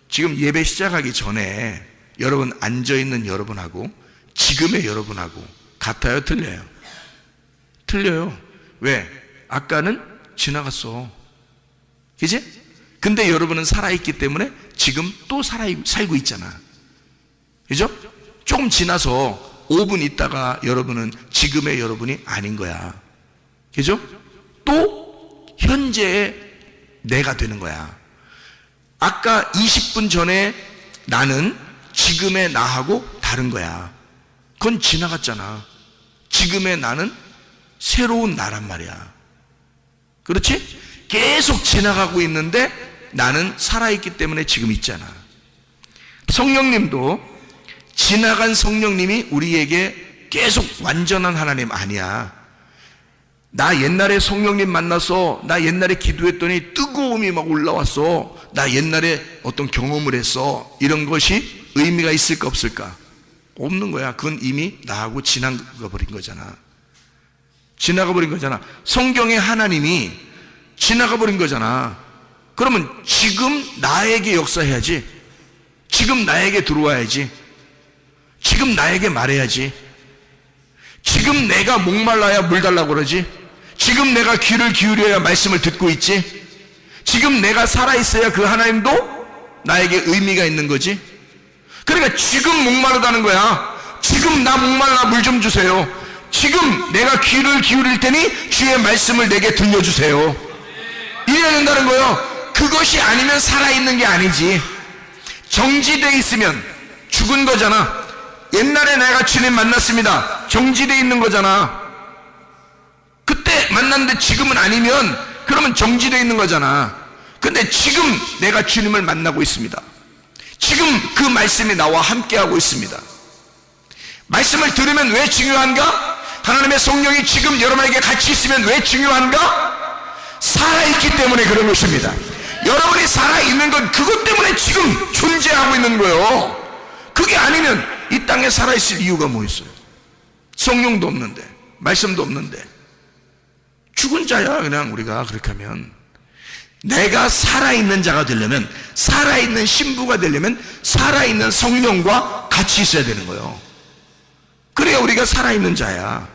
지금 예배 시작하기 전에 여러분 앉아있는 여러분하고 지금의 여러분하고 같아요? 틀려요? 틀려요. 왜? 아까는 지나갔어, 그치? 근데 여러분은 살아있기 때문에 지금 또 살고 있잖아, 그죠? 조금 지나서 5분 있다가 여러분은 지금의 여러분이 아닌 거야, 그죠? 또 현재의 내가 되는 거야. 아까 20분 전에 나는 지금의 나하고 다른 거야. 그건 지나갔잖아. 지금의 나는 새로운 나란 말이야. 그렇지? 계속 지나가고 있는데 나는 살아있기 때문에 지금 있잖아. 성령님도 지나간 성령님이 우리에게 계속 완전한 하나님 아니야. 나 옛날에 성령님 만나서 나 옛날에 기도했더니 뜨거움이 막 올라왔어. 나 옛날에 어떤 경험을 했어. 이런 것이 의미가 있을까 없을까? 없는 거야. 그건 이미 나하고 지나가 버린 거잖아. 지나가 버린 거잖아. 성경의 하나님이 지나가 버린 거잖아. 그러면 지금 나에게 역사해야지. 지금 나에게 들어와야지. 지금 나에게 말해야지. 지금 내가 목말라야 물 달라고 그러지. 지금 내가 귀를 기울여야 말씀을 듣고 있지. 지금 내가 살아있어야 그 하나님도 나에게 의미가 있는 거지. 그러니까 지금 목마르다는 거야. 지금 나 목말라 물 좀 주세요. 지금 내가 귀를 기울일 테니 주의 말씀을 내게 들려주세요. 이래야 된다는 거예요. 그것이 아니면 살아있는 게 아니지. 정지돼 있으면 죽은 거잖아. 옛날에 내가 주님 만났습니다. 정지돼 있는 거잖아. 그때 만났는데 지금은 아니면 그러면 정지돼 있는 거잖아. 근데 지금 내가 주님을 만나고 있습니다. 지금 그 말씀이 나와 함께하고 있습니다. 말씀을 들으면 왜 중요한가? 하나님의 성령이 지금 여러분에게 같이 있으면 왜 중요한가? 살아있기 때문에 그런 것입니다. 여러분이 살아있는 건 그것 때문에 지금 존재하고 있는 거예요. 그게 아니면 이 땅에 살아있을 이유가 뭐 있어요? 성령도 없는데, 말씀도 없는데 죽은 자야. 그냥 우리가 그렇게 하면 내가 살아있는 자가 되려면, 살아있는 신부가 되려면 살아있는 성령과 같이 있어야 되는 거예요. 그래야 우리가 살아있는 자야.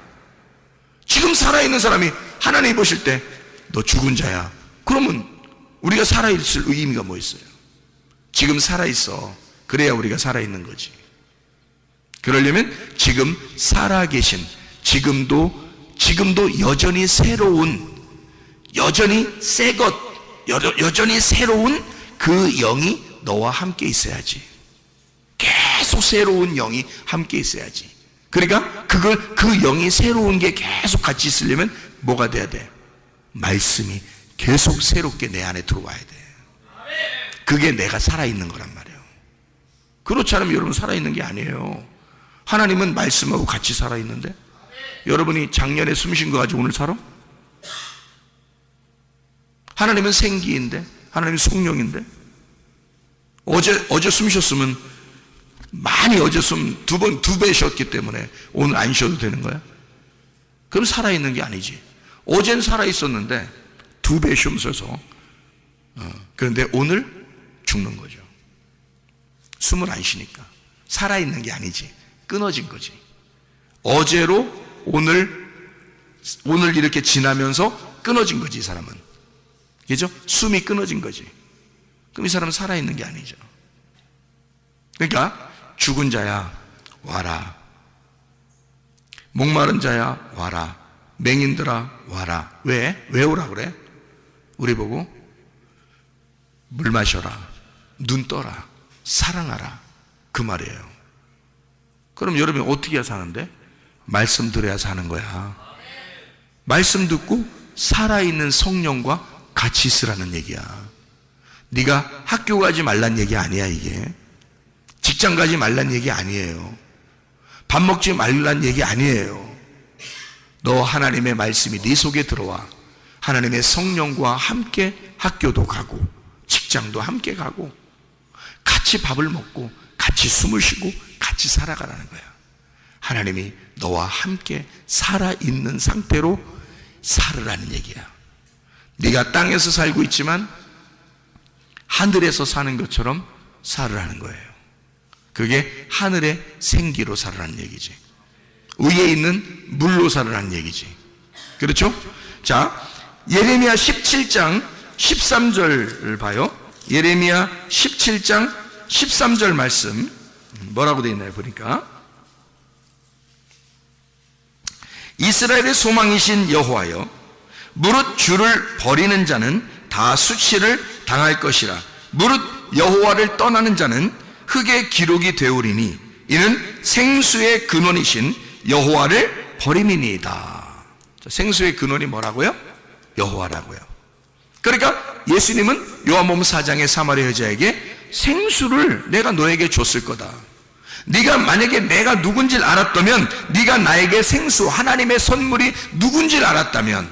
지금 살아있는 사람이 하나님이 보실 때 너 죽은 자야. 그러면 우리가 살아있을 의미가 뭐 있어요? 지금 살아있어. 그래야 우리가 살아있는 거지. 그러려면 지금 살아계신, 지금도 여전히 새로운, 여전히 새것, 여전히 새로운 그 영이 너와 함께 있어야지. 계속 새로운 영이 함께 있어야지. 그러니까 그 영이 새로운 게 계속 같이 있으려면 뭐가 돼야 돼? 말씀이 계속 새롭게 내 안에 들어와야 돼. 그게 내가 살아있는 거란 말이에요. 그렇지 않으면 여러분 살아있는 게 아니에요. 하나님은 말씀하고 같이 살아있는데 여러분이 작년에 숨쉰 거 가지고 오늘 살아? 하나님은 생기인데, 하나님은 성령인데, 어제 숨 쉬었으면 많이 어제 숨 두 배 쉬었기 때문에 오늘 안 쉬어도 되는 거야? 그럼 살아있는 게 아니지. 어젠 살아있었는데 두 배 숨 쉬어서 그런데 오늘 죽는 거죠. 숨을 안 쉬니까 살아있는 게 아니지. 끊어진 거지. 어제로 오늘 이렇게 지나면서 끊어진 거지. 이 사람은, 그죠? 숨이 끊어진 거지. 그럼 이 사람은 살아있는 게 아니죠. 그러니까 죽은 자야 와라. 목마른 자야 와라. 맹인들아 와라. 왜 오라 그래? 우리 보고 물 마셔라, 눈 떠라, 사랑하라, 그 말이에요. 그럼 여러분이 어떻게 해야 사는데? 말씀 들어야 사는 거야. 말씀 듣고 살아있는 성령과 같이 있으라는 얘기야. 네가 학교 가지 말란 얘기 아니야. 이게 직장 가지 말란 얘기 아니에요. 밥 먹지 말란 얘기 아니에요. 너 하나님의 말씀이 네 속에 들어와 하나님의 성령과 함께 학교도 가고 직장도 함께 가고 같이 밥을 먹고 같이 숨을 쉬고 같이 살아가라는 거야. 하나님이 너와 함께 살아있는 상태로 살으라는 얘기야. 네가 땅에서 살고 있지만 하늘에서 사는 것처럼 살으라는 거예요. 그게 하늘의 생기로 살으라는 얘기지. 위에 있는 물로 살으라는 얘기지. 그렇죠? 자, 예레미야 17장 13절을 봐요. 예레미야 17장 13절 말씀 뭐라고 되어 있나요? 보니까 이스라엘의 소망이신 여호와여, 무릇 주를 버리는 자는 다 수치를 당할 것이라. 무릇 여호와를 떠나는 자는 흙의 기록이 되오리니 이는 생수의 근원이신 여호와를 버림이니이다. 생수의 근원이 뭐라고요? 여호와라고요. 그러니까 예수님은 요한복음 4장의 사마리아 여자에게 생수를 내가 너에게 줬을 거다. 네가 만약에 내가 누군지를 알았다면, 네가 나에게 생수, 하나님의 선물이 누군지를 알았다면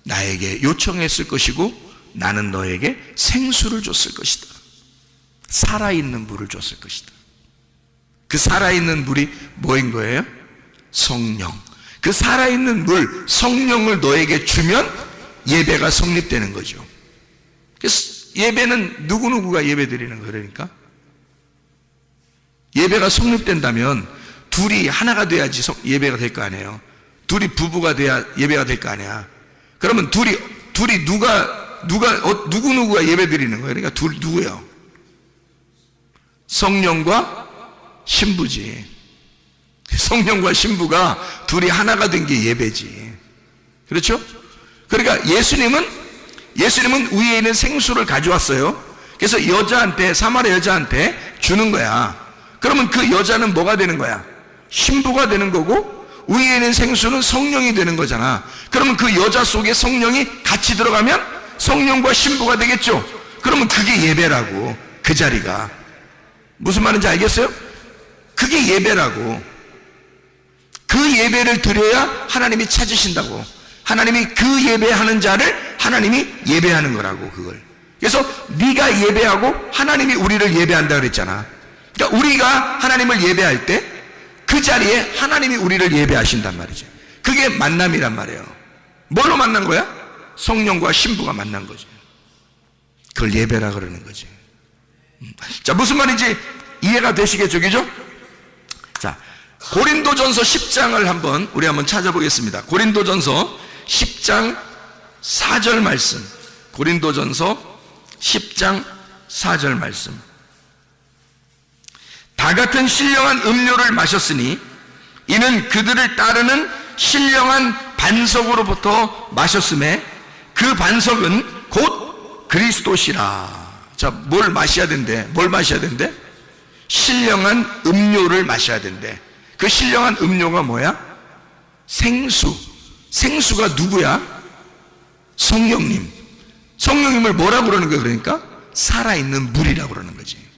나에게 요청했을 것이고, 나는 너에게 생수를 줬을 것이다. 살아있는 물을 줬을 것이다. 그 살아있는 물이 뭐인 거예요? 성령. 그 살아있는 물, 성령을 너에게 주면 예배가 성립되는 거죠. 그래서 예배는 누구누구가 예배 드리는 거예요. 그러니까 예배가 성립된다면 둘이 하나가 돼야지 예배가 될 거 아니에요. 둘이 부부가 돼야 예배가 될 거 아니야. 그러면 둘이 누구누구가 예배 드리는 거예요. 그러니까 둘 누구예요? 성령과 신부지. 성령과 신부가 둘이 하나가 된 게 예배지. 그렇죠? 그러니까 예수님은 위에 있는 생수를 가져왔어요. 그래서 여자한테, 사마리아 여자한테 주는 거야. 그러면 그 여자는 뭐가 되는 거야? 신부가 되는 거고, 위에 있는 생수는 성령이 되는 거잖아. 그러면 그 여자 속에 성령이 같이 들어가면 성령과 신부가 되겠죠. 그러면 그게 예배라고. 그 자리가 무슨 말인지 알겠어요? 그게 예배라고. 그 예배를 드려야 하나님이 찾으신다고. 하나님이 그 예배하는 자를 하나님이 예배하는 거라고. 그걸. 그래서 네가 예배하고 하나님이 우리를 예배한다 그랬잖아. 그러니까 우리가 하나님을 예배할 때 그 자리에 하나님이 우리를 예배하신단 말이죠. 그게 만남이란 말이에요. 뭘로 만난 거야? 성령과 신부가 만난 거지. 그걸 예배라 그러는 거지. 자, 무슨 말인지 이해가 되시겠죠? 그죠? 자, 고린도전서 10장을 우리 한번 찾아보겠습니다. 고린도전서 10장 4절 말씀. 고린도전서 10장 4절 말씀. 다 같은 신령한 음료를 마셨으니 이는 그들을 따르는 신령한 반석으로부터 마셨음에 그 반석은 곧 그리스도시라. 자, 뭘 마셔야 된대? 뭘 마셔야 된대? 신령한 음료를 마셔야 된대. 그 신령한 음료가 뭐야? 생수. 생수가 누구야? 성령님. 성령님을 뭐라고 그러는 거야? 그러니까 살아있는 물이라고 그러는 거지.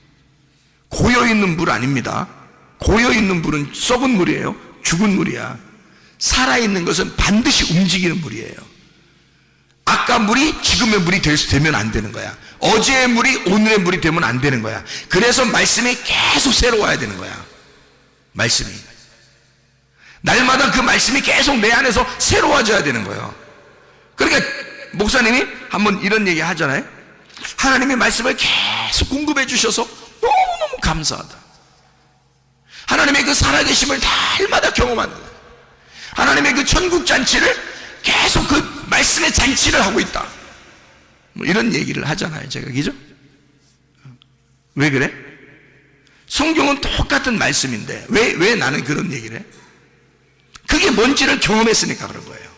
고여있는 물 아닙니다. 고여있는 물은 썩은 물이에요. 죽은 물이야. 살아있는 것은 반드시 움직이는 물이에요. 아까 물이 지금의 물이 되면 안 되는 거야. 어제의 물이 오늘의 물이 되면 안 되는 거야. 그래서 말씀이 계속 새로워야 되는 거야. 말씀이. 날마다 그 말씀이 계속 내 안에서 새로워져야 되는 거예요. 그러니까 목사님이 한번 이런 얘기 하잖아요. 하나님의 말씀을 계속 공급해 주셔서 너무너무 감사하다. 하나님의 그 살아계심을 날마다 경험한다. 하나님의 그 천국 잔치를 계속 그 말씀의 잔치를 하고 있다. 뭐 이런 얘기를 하잖아요. 제가, 그죠? 왜 그래? 성경은 똑같은 말씀인데 왜 나는 그런 얘기를 해? 그게 뭔지를 경험했으니까 그런 거예요.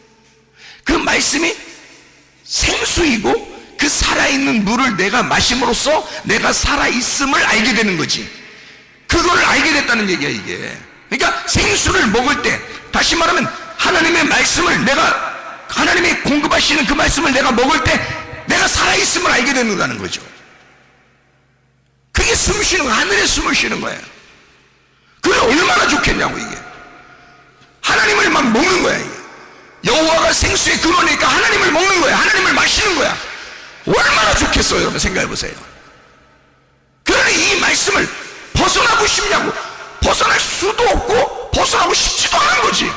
그 말씀이 생수이고 그 살아있는 물을 내가 마심으로써 내가 살아있음을 알게 되는 거지. 그걸 알게 됐다는 얘기야, 이게. 그러니까 생수를 먹을 때, 다시 말하면 하나님의 말씀을 하나님이 공급하시는 그 말씀을 내가 먹을 때 내가 살아있음을 알게 된다는 거죠. 그게 숨 쉬는 거야. 하늘에 숨을 쉬는 거예요. 그게 얼마나 좋겠냐고, 이게. 하나님을 막 먹는 거야, 이게. 여호와가 생수의 근원이니까 하나님을 먹는 거야. 하나님을 마시는 거야. 얼마나 좋겠어요, 여러분. 생각해 보세요. 그러니 이 말씀을 벗어나고 싶냐고. 벗어날 수도 없고 벗어나고 싶지도 않은 거지.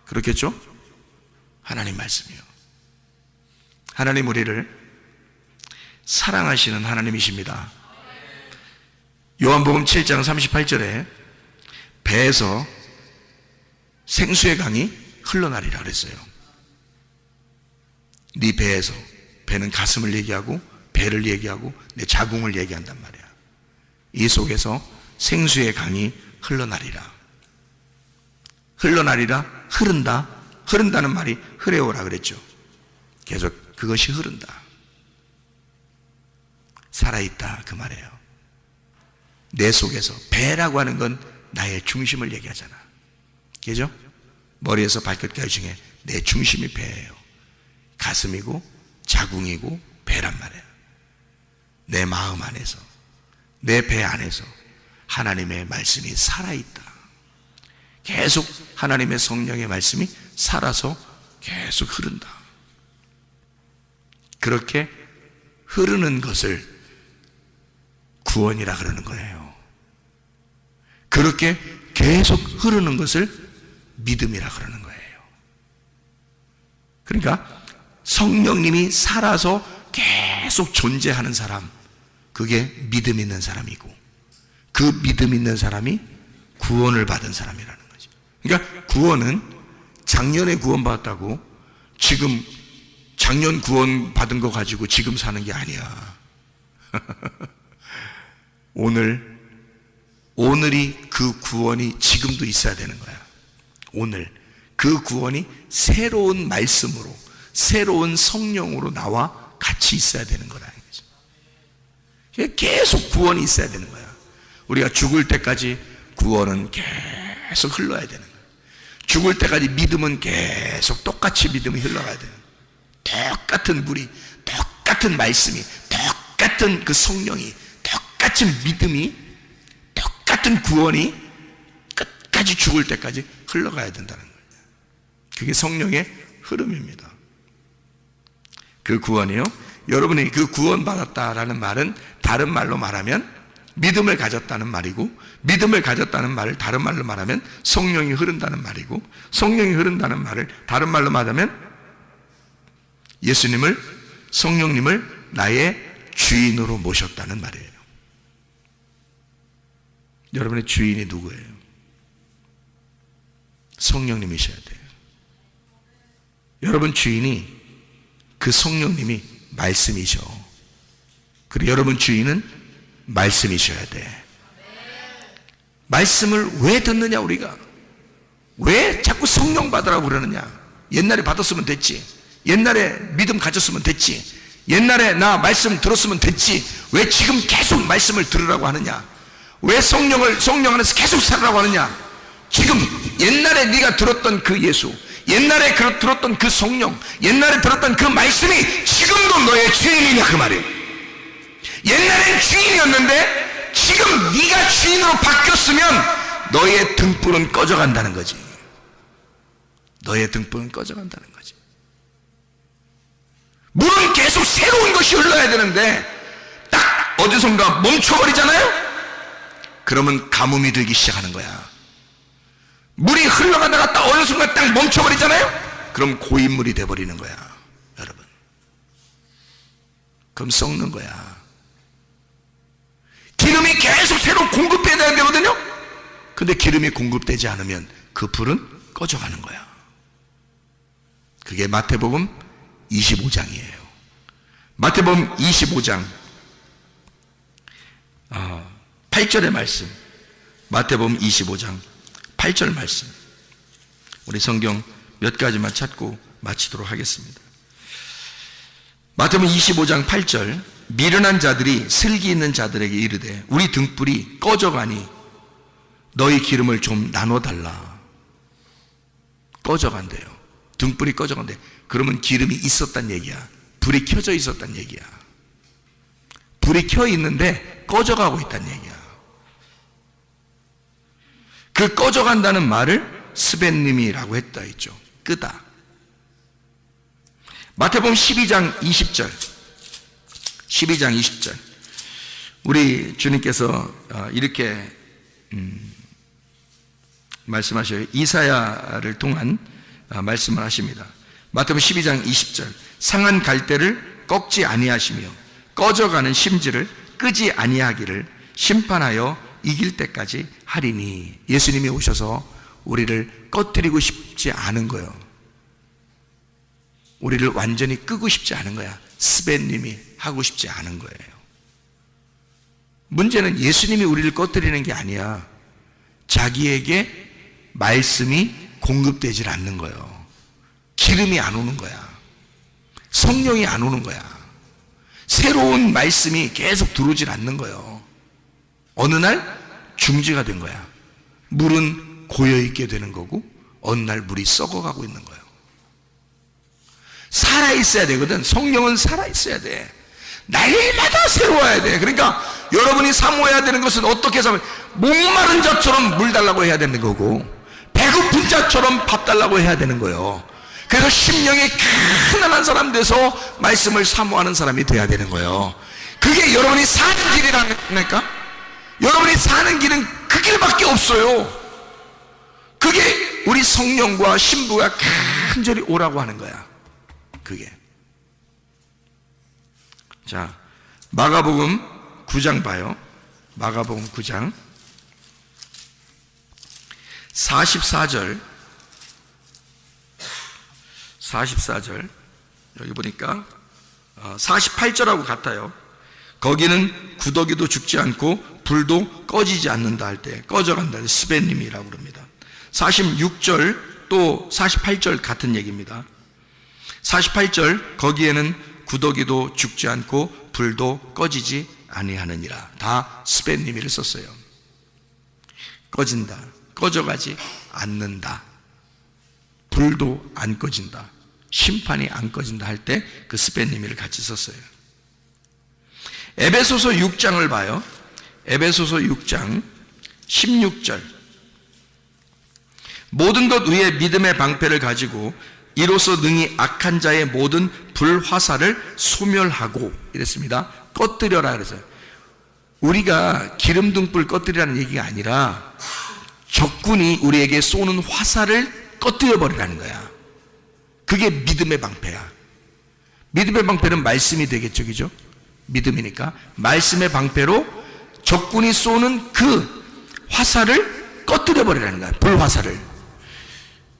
그렇겠죠? 하나님 말씀이요. 하나님 우리를 사랑하시는 하나님이십니다. 요한복음 7장 38절에 배에서 생수의 강이 흘러나리라 그랬어요. 네 배에서, 배는 가슴을 얘기하고 배를 얘기하고 내 자궁을 얘기한단 말이야. 이 속에서 생수의 강이 흘러나리라. 흘러나리라, 흐른다. 흐른다는 말이 흐레오라 그랬죠. 계속 그것이 흐른다. 살아있다 그 말이에요. 내 속에서. 배라고 하는 건 나의 중심을 얘기하잖아. 그죠? 머리에서 발끝까지 중에 내 중심이 배예요. 가슴이고 자궁이고 배란 말이에요. 내 마음 안에서, 내 배 안에서 하나님의 말씀이 살아있다. 계속 하나님의 성령의 말씀이 살아서 계속 흐른다. 그렇게 흐르는 것을 구원이라 그러는 거예요. 그렇게 계속 흐르는 것을 믿음이라 그러는 거예요. 그러니까 성령님이 살아서 계속 존재하는 사람, 그게 믿음 있는 사람이고, 그 믿음 있는 사람이 구원을 받은 사람이라는 거죠. 그러니까 구원은 작년에 구원받았다고 지금 작년 구원 받은 거 가지고 지금 사는 게 아니야. 오늘이 그 구원이 지금도 있어야 되는 거야. 오늘 그 구원이 새로운 말씀으로, 새로운 성령으로 나와 같이 있어야 되는 거라는 거죠. 계속 구원이 있어야 되는 거야. 우리가 죽을 때까지 구원은 계속 흘러야 되는 거야. 죽을 때까지 믿음은 계속 똑같이 믿음이 흘러가야 돼요. 똑같은 물이, 똑같은 말씀이, 똑같은 그 성령이, 똑같은 믿음이, 똑같은 구원이 끝까지 죽을 때까지 흘러가야 된다는 거예요. 그게 성령의 흐름입니다. 그 구원이요, 여러분이 그 구원받았다라는 말은 다른 말로 말하면 믿음을 가졌다는 말이고, 믿음을 가졌다는 말을 다른 말로 말하면 성령이 흐른다는 말이고, 성령이 흐른다는 말을 다른 말로 말하면 예수님을, 성령님을 나의 주인으로 모셨다는 말이에요. 여러분의 주인이 누구예요? 성령님이셔야 돼요. 여러분 주인이 그 성령님이 말씀이셔. 그리고 여러분 주인은 말씀이셔야 돼. 말씀을 왜 듣느냐 우리가? 왜 자꾸 성령 받으라고 그러느냐? 옛날에 받았으면 됐지. 옛날에 믿음 가졌으면 됐지. 옛날에 나 말씀 들었으면 됐지. 왜 지금 계속 말씀을 들으라고 하느냐? 왜 성령 안에서 계속 살으라고 하느냐? 지금 옛날에 네가 들었던 그 예수, 옛날에 들었던 그 성령, 옛날에 들었던 그 말씀이 지금도 너의 주인이냐 그 말이에요. 옛날엔 주인이었는데 지금 네가 주인으로 바뀌었으면 너의 등불은 꺼져간다는 거지. 너의 등불은 꺼져간다는 거지. 물은 계속 새로운 것이 흘러야 되는데 딱 어디선가 멈춰버리잖아요. 그러면 가뭄이 들기 시작하는 거야. 물이 흘러가다가 딱 어느 순간 딱 멈춰버리잖아요. 그럼 고인물이 돼버리는 거야, 여러분. 그럼 썩는 거야. 기름이 계속 새로 공급돼야 되거든요. 근데 기름이 공급되지 않으면 그 불은 꺼져가는 거야. 그게 마태복음 25장이에요. 마태복음 25장 8절의 말씀, 마태복음 25장 8절 말씀, 우리 성경 몇 가지만 찾고 마치도록 하겠습니다. 마태복음 25장 8절, 미련한 자들이 슬기 있는 자들에게 이르되 우리 등불이 꺼져가니 너희 기름을 좀 나눠달라. 꺼져간대요. 등불이 꺼져간대. 그러면 기름이 있었단 얘기야. 불이 켜져 있었단 얘기야. 불이 켜 있는데 꺼져가고 있단 얘기야. 그 꺼져간다는 말을 스벤님이라고 했다 했죠. 끄다. 마태복음 12장 20절, 12장 20절, 우리 주님께서 이렇게 말씀하셔요. 이사야를 통한 말씀을 하십니다. 마태복음 12장 20절, 상한 갈대를 꺾지 아니하시며 꺼져가는 심지를 끄지 아니하기를 심판하여 이길 때까지 하리니. 예수님이 오셔서 우리를 꺼뜨리고 싶지 않은 거예요. 우리를 완전히 끄고 싶지 않은 거야. 스벤님이 하고 싶지 않은 거예요. 문제는 예수님이 우리를 꺼뜨리는 게 아니야. 자기에게 말씀이 공급되질 않는 거예요. 기름이 안 오는 거야. 성령이 안 오는 거야. 새로운 말씀이 계속 들어오질 않는 거예요. 어느 날 중지가 된 거야. 물은 고여있게 되는 거고 어느 날 물이 썩어가고 있는 거예요. 살아있어야 되거든. 성령은 살아있어야 돼. 날마다 새로워야 돼. 그러니까 여러분이 사모해야 되는 것은 어떻게 사모? 목마른 자처럼 물 달라고 해야 되는 거고, 배고픈 자처럼 밥 달라고 해야 되는 거예요. 그래서 심령이 가난한 사람 돼서 말씀을 사모하는 사람이 돼야 되는 거예요. 그게 여러분이 사는 길이라니까. 여러분이 사는 길은 그 길밖에 없어요. 그게 우리 성령과 신부가 간절히 오라고 하는 거야. 그게. 자, 마가복음 9장 봐요. 마가복음 9장 44절 여기 보니까 48절하고 같아요. 거기는 구더기도 죽지 않고 불도 꺼지지 않는다 할 때, 꺼져간다, 스베님이라고 그럽니다. 46절 또 48절 같은 얘기입니다. 48절 거기에는 구더기도 죽지 않고 불도 꺼지지 아니하느니라. 다 스베님이를 썼어요. 꺼진다, 꺼져가지 않는다, 불도 안 꺼진다, 심판이 안 꺼진다 할 때 그 스베님이를 같이 썼어요. 에베소서 6장을 봐요. 에베소서 6장 16절. 모든 것 위에 믿음의 방패를 가지고 이로써 능히 악한 자의 모든 불화살을 소멸하고, 이랬습니다. 꺼뜨려라 그래서요. 우리가 기름등불 꺼뜨리라는 얘기가 아니라 적군이 우리에게 쏘는 화살을 꺼뜨려 버리라는 거야. 그게 믿음의 방패야. 믿음의 방패는 말씀이 되겠죠, 그죠? 믿음이니까 말씀의 방패로 적군이 쏘는 그 화살을 꺼뜨려 버리라는 거야. 불화살을.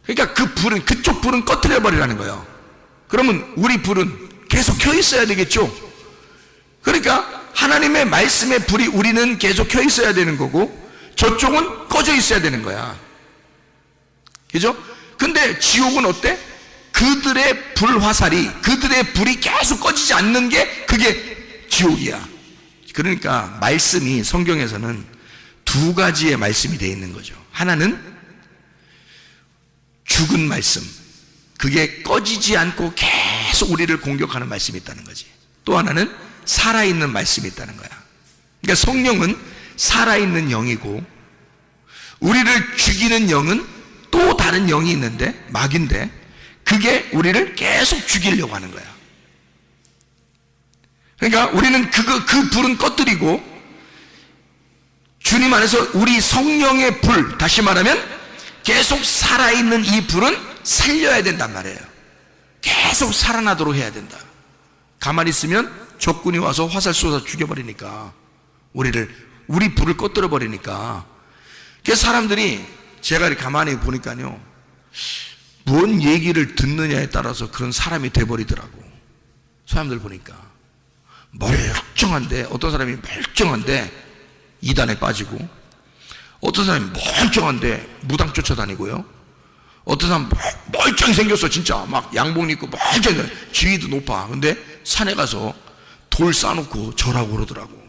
그러니까 그 불은, 그쪽 불은 꺼뜨려 버리라는 거예요. 그러면 우리 불은 계속 켜 있어야 되겠죠. 그러니까 하나님의 말씀의 불이 우리는 계속 켜 있어야 되는 거고, 저쪽은 꺼져 있어야 되는 거야. 그죠? 근데 지옥은 어때? 그들의 불화살이, 그들의 불이 계속 꺼지지 않는 게 그게 지옥이야. 그러니까 말씀이, 성경에서는 두 가지의 말씀이 되어 있는 거죠. 하나는 죽은 말씀, 그게 꺼지지 않고 계속 우리를 공격하는 말씀이 있다는 거지. 또 하나는 살아있는 말씀이 있다는 거야. 그러니까 성령은 살아있는 영이고, 우리를 죽이는 영은 또 다른 영이 있는데, 마귀인데, 그게 우리를 계속 죽이려고 하는 거야. 그러니까 우리는 그 불은 꺼뜨리고, 주님 안에서 우리 성령의 불, 다시 말하면 계속 살아있는 이 불은 살려야 된단 말이에요. 계속 살아나도록 해야 된다. 가만히 있으면 적군이 와서 화살 쏘아서 죽여버리니까, 우리 불을 꺼뜨려 버리니까. 그래서 사람들이, 제가 이렇게 가만히 보니까요, 뭔 얘기를 듣느냐에 따라서 그런 사람이 돼버리더라고. 사람들 보니까 멀쩡한데, 어떤 사람이 멀쩡한데 이단에 빠지고, 어떤 사람이 멀쩡한데 무당 쫓아다니고요, 어떤 사람 멀쩡히 생겼어. 진짜 막 양복 입고 멀쩡해, 지위도 높아. 근데 산에 가서 돌 쌓아놓고 절하고 그러더라고.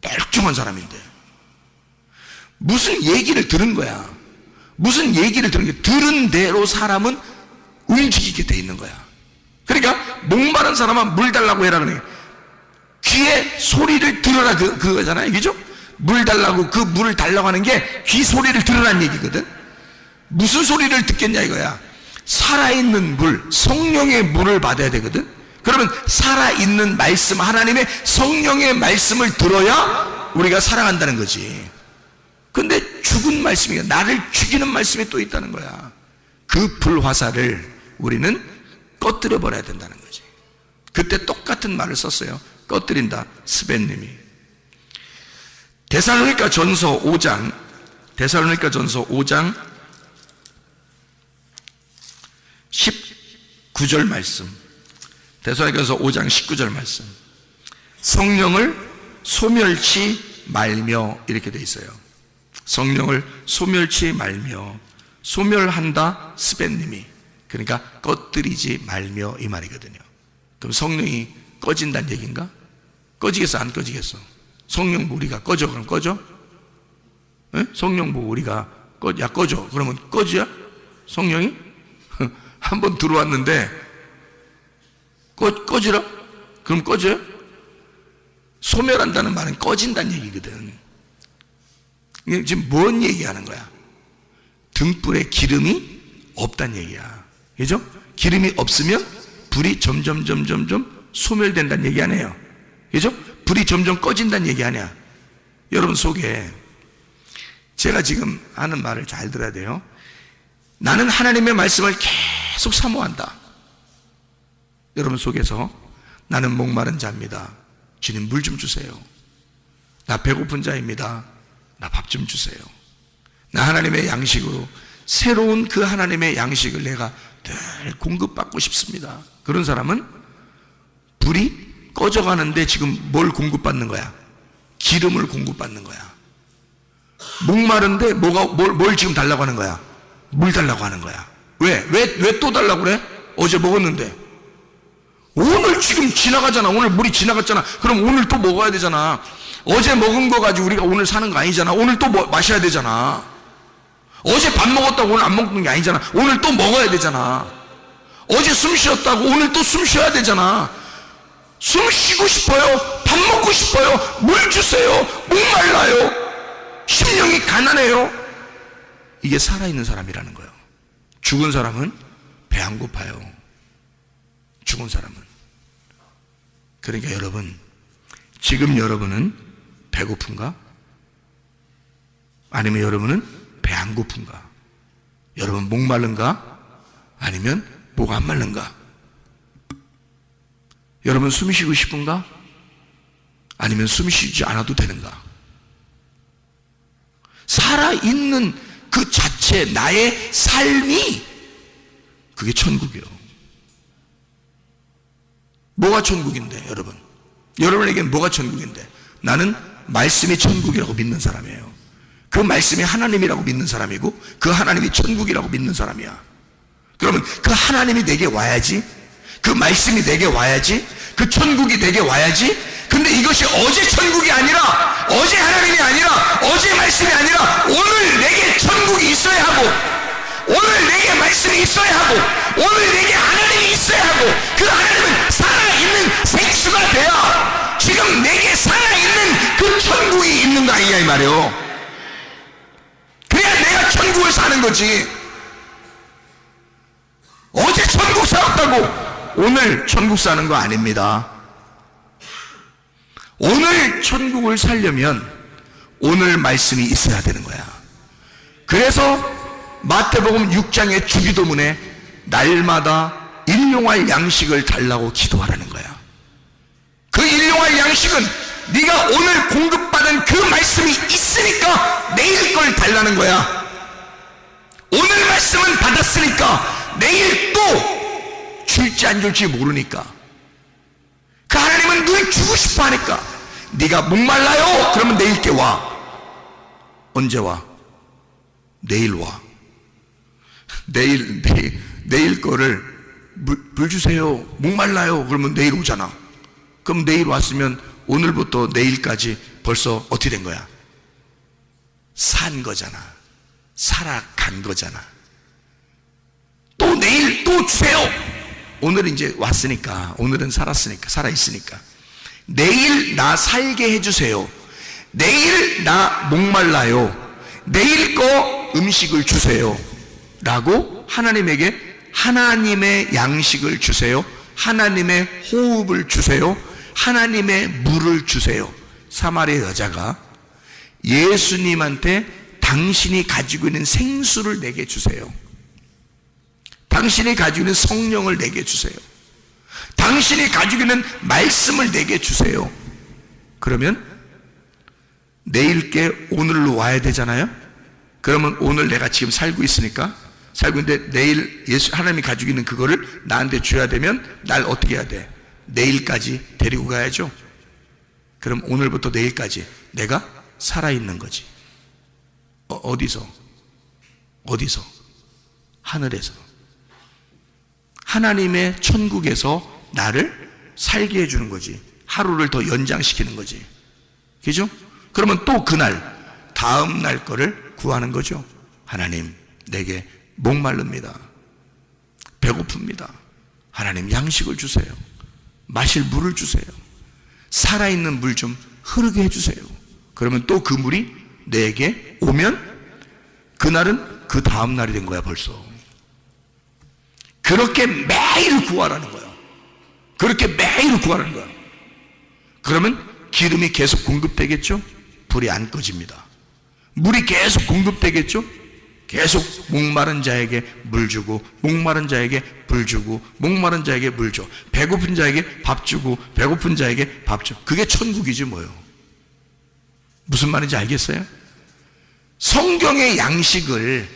멀쩡한 사람인데. 무슨 얘기를 들은 거야. 무슨 얘기를 들은 게, 들은 대로 사람은 움직이게 돼 있는 거야. 그러니까 목마른 사람은 물 달라고 해라 그래. 귀에 소리를 들어라, 그거잖아요. 그죠? 물 달라고, 그 물을 달라고 하는 게 귀 소리를 들으라는 얘기거든. 무슨 소리를 듣겠냐 이거야. 살아있는 물, 성령의 물을 받아야 되거든. 그러면 살아있는 말씀, 하나님의 성령의 말씀을 들어야 우리가 살아간다는 거지. 근데 죽은 말씀이, 나를 죽이는 말씀이 또 있다는 거야. 그 불화살을 우리는 꺼뜨려 버려야 된다는 거지. 그때 똑같은 말을 썼어요. 꺼뜨린다, 스벤님이. 데살로니가 전서 5장 19절 말씀. 데살로니가서 5장 19절 말씀. 성령을 소멸치 말며, 이렇게 돼 있어요. 성령을 소멸치 말며, 소멸한다, 스벤님이. 그러니까 꺼뜨리지 말며, 이 말이거든요. 그럼 성령이 꺼진다는 얘기인가? 꺼지겠어, 안 꺼지겠어? 성령 우리가 꺼져, 그럼 꺼져? 에? 성령 우리가 야 꺼져, 그러면 꺼져야? 성령이? 한번 들어왔는데 꺼지라? 그럼 꺼져요? 소멸한다는 말은 꺼진다는 얘기거든. 이게 지금 뭔 얘기하는 거야? 등불에 기름이 없다는 얘기야. 그죠? 기름이 없으면 불이 점점 소멸된다는 얘기 아니에요. 그죠? 불이 점점 꺼진다는 얘기 아니야. 여러분 속에 제가 지금 하는 말을 잘 들어야 돼요. 나는 하나님의 말씀을 계속 사모한다. 여러분 속에서 나는 목마른 자입니다. 주님 물 좀 주세요. 나 배고픈 자입니다. 나 밥 좀 주세요. 나 하나님의 양식으로 새로운 그 하나님의 양식을 내가 늘 공급받고 싶습니다. 그런 사람은 불이 꺼져가는데 지금 뭘 공급받는 거야? 기름을 공급받는 거야. 목마른데 뭘 지금 달라고 하는 거야? 물 달라고 하는 거야. 왜 또 달라고 그래? 어제 먹었는데. 오늘 지금 지나가잖아. 오늘 물이 지나갔잖아. 그럼 오늘 또 먹어야 되잖아. 어제 먹은 거 가지고 우리가 오늘 사는 거 아니잖아. 오늘 또 마셔야 되잖아. 어제 밥 먹었다고 오늘 안 먹는 게 아니잖아. 오늘 또 먹어야 되잖아. 어제 숨 쉬었다고 오늘 또 숨 쉬어야 되잖아. 숨 쉬고 싶어요. 밥 먹고 싶어요. 물 주세요. 목말라요. 심령이 가난해요. 이게 살아있는 사람이라는 거예요. 죽은 사람은 배 안 고파요. 죽은 사람은. 그러니까 여러분, 지금 여러분은 배고픈가? 아니면 여러분은 배 안 고픈가? 여러분 목마른가? 아니면 목 안 마른가? 여러분 숨 쉬고 싶은가? 아니면 숨 쉬지 않아도 되는가? 살아있는 그 자체 나의 삶이 그게 천국이요. 뭐가 천국인데 여러분? 여러분에게는 뭐가 천국인데? 나는 말씀이 천국이라고 믿는 사람이에요. 그 말씀이 하나님이라고 믿는 사람이고 그 하나님이 천국이라고 믿는 사람이야. 그러면 그 하나님이 내게 와야지, 그 말씀이 내게 와야지, 그 천국이 내게 와야지. 근데 이것이 어제 천국이 아니라, 어제 하나님이 아니라, 어제 말씀이 아니라 오늘 내게 천국이 있어야 하고, 오늘 내게 말씀이 있어야 하고, 오늘 내게 하나님이 있어야 하고, 그 하나님은 살아있는 생수가 돼야 지금 내게 살아있는 그 천국이 있는 거 아니냐 이 말이에요. 그래야 내가 천국을 사는 거지. 어제 천국 살았다고 오늘 천국 사는 거 아닙니다. 오늘 천국을 살려면 오늘 말씀이 있어야 되는 거야. 그래서 마태복음 6장의 주기도문에 날마다 일용할 양식을 달라고 기도하라는 거야. 그 일용할 양식은 네가 오늘 공급받은 그 말씀이 있으니까 내일 걸 달라는 거야. 오늘 말씀은 받았으니까 내일 또 줄지 안 줄지 모르니까. 그 하나님은 늘 주고 싶어 하니까. 네가 목말라요? 그러면 내일께 와. 언제 와? 내일 와. 내일 거를 물 주세요. 목말라요. 그러면 내일 오잖아. 그럼 내일 왔으면 오늘부터 내일까지 벌써 어떻게 된 거야? 산 거잖아. 살아간 거잖아. 또 내일 또 주세요. 오늘은 이제 왔으니까, 오늘은 살았으니까, 살아있으니까 내일 나 살게 해주세요. 내일 나 목말라요. 내일 거 음식을 주세요 라고 하나님에게 하나님의 양식을 주세요. 하나님의 호흡을 주세요. 하나님의 물을 주세요. 사마리아 여자가 예수님한테 당신이 가지고 있는 생수를 내게 주세요. 당신이 가지고 있는 성령을 내게 주세요. 당신이 가지고 있는 말씀을 내게 주세요. 그러면 내일 게 오늘로 와야 되잖아요. 그러면 오늘 내가 지금 살고 있으니까, 살고 있는데 내일 하나님이 가지고 있는 그거를 나한테 줘야 되면 날 어떻게 해야 돼? 내일까지 데리고 가야죠. 그럼 오늘부터 내일까지 내가 살아있는 거지. 어디서? 하늘에서. 하나님의 천국에서 나를 살게 해주는 거지. 하루를 더 연장시키는 거지. 그죠? 그러면 또 그날, 다음 날 거를 구하는 거죠. 하나님, 내게 목마릅니다. 배고픕니다. 하나님, 양식을 주세요. 마실 물을 주세요. 살아있는 물 좀 흐르게 해주세요. 그러면 또 그 물이 내게 오면 그날은 그 다음 날이 된 거야 벌써. 그렇게 매일 구하라는 거야. 그렇게 매일 구하라는 거야. 그러면 기름이 계속 공급되겠죠? 불이 안 꺼집니다. 물이 계속 공급되겠죠? 계속 목마른 자에게 물 주고, 목마른 자에게 불 주고, 목마른 자에게 물 줘. 배고픈 자에게 밥 주고, 배고픈 자에게 밥 줘. 그게 천국이지 뭐요. 무슨 말인지 알겠어요? 성경의 양식을,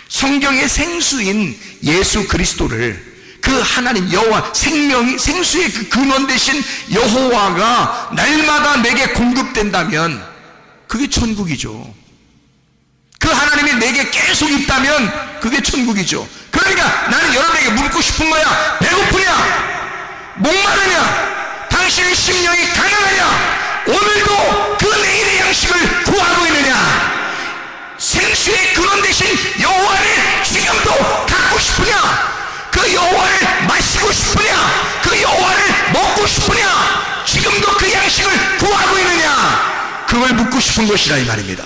성경의 생수인 예수 그리스도를, 그 하나님 여호와, 생수의 그 근원 되신 여호와가 날마다 내게 공급된다면 그게 천국이죠. 그 하나님이 내게 계속 있다면 그게 천국이죠. 그러니까 나는 여러분에게 묻고 싶은 거야. 배고프냐? 목마르냐? 당신의 심령이 가난하냐? 오늘도 그 내일의 양식을 구하고 있느냐? 생수의 근원 되신 여호와를 지금도 갖고 싶으냐? 그 여호와를 마시고 싶으냐? 그 여호와를 먹고 싶으냐? 지금도 그 양식을 구하고 있느냐? 그걸 묻고 싶은 것이라 이 말입니다.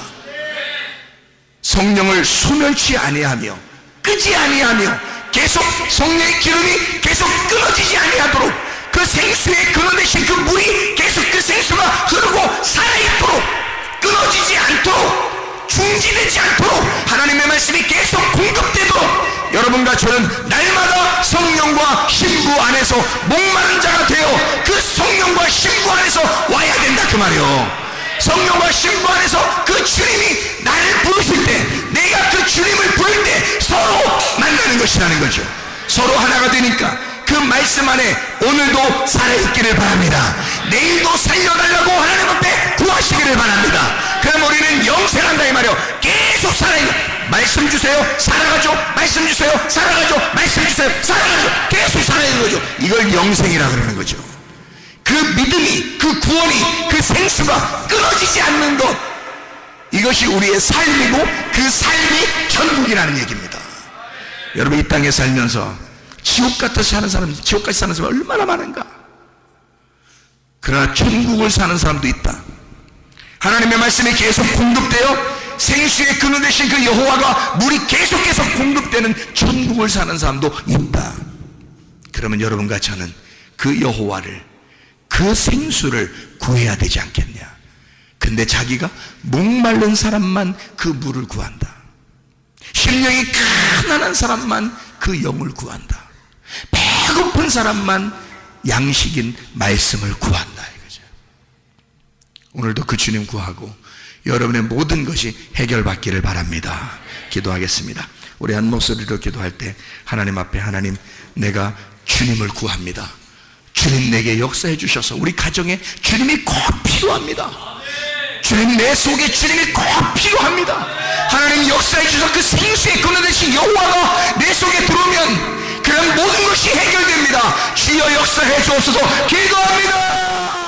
성령을 소멸치 아니하며 끄지 아니하며 계속 성령의 기름이 계속 끊어지지 아니하도록 그 생수의 근원 되신 그 물이 계속 그 생수가 흐르고 살아있도록 끊어지지 않도록 중지되지 않도록 하나님의 말씀이 계속 공급되도록 여러분과 저는 날마다 성령과 신부 안에서 목마른 자가 되어 그 성령과 신부 안에서 와야 된다 그 말이요. 성령과 신부 안에서 그 주님이 나를 부르실 때, 내가 그 주님을 부를 때 서로 만나는 것이라는 거죠. 서로 하나가 되니까 그 말씀 안에 오늘도 살아있기를 바랍니다. 내일도 살려달라고 하나님 앞에 구하시기를 바랍니다. 그럼 우리는 영생한다 이 말이요. 계속 살아있는, 말씀 주세요, 살아가죠. 말씀 주세요, 살아가죠. 말씀 주세요, 살아가죠. 계속 살아있는 거죠. 이걸 영생이라 그러는 거죠. 그 믿음이, 그 구원이, 그 생수가 끊어지지 않는 것, 이것이 우리의 삶이고 그 삶이 천국이라는 얘기입니다. 여러분, 이 땅에 살면서 지옥같이 사는 사람 얼마나 많은가. 그러나 천국을 사는 사람도 있다. 하나님의 말씀이 계속 공급되어 생수의 근원 되신 그 여호와가 물이 계속해서 공급되는 천국을 사는 사람도 있다. 그러면 여러분과 저는 그 여호와를, 그 생수를 구해야 되지 않겠냐. 근데 자기가 목마른 사람만 그 물을 구한다. 심령이 가난한 사람만 그 영을 구한다. 배고픈 사람만 양식인 말씀을 구한다 이거죠. 오늘도 그 주님 구하고 여러분의 모든 것이 해결받기를 바랍니다. 기도하겠습니다. 우리 한 목소리로 기도할 때 하나님 앞에, 하나님, 내가 주님을 구합니다. 주님 내게 역사해 주셔서 우리 가정에 주님이 꼭 필요합니다. 주님, 내 속에 주님이 꼭 필요합니다. 하나님 역사해 주셔서 그 생수의 근원 되신 여호와가 내 속에 들어오면 그런 모든 것이 해결됩니다. 주여 역사해 주옵소서. 기도합니다.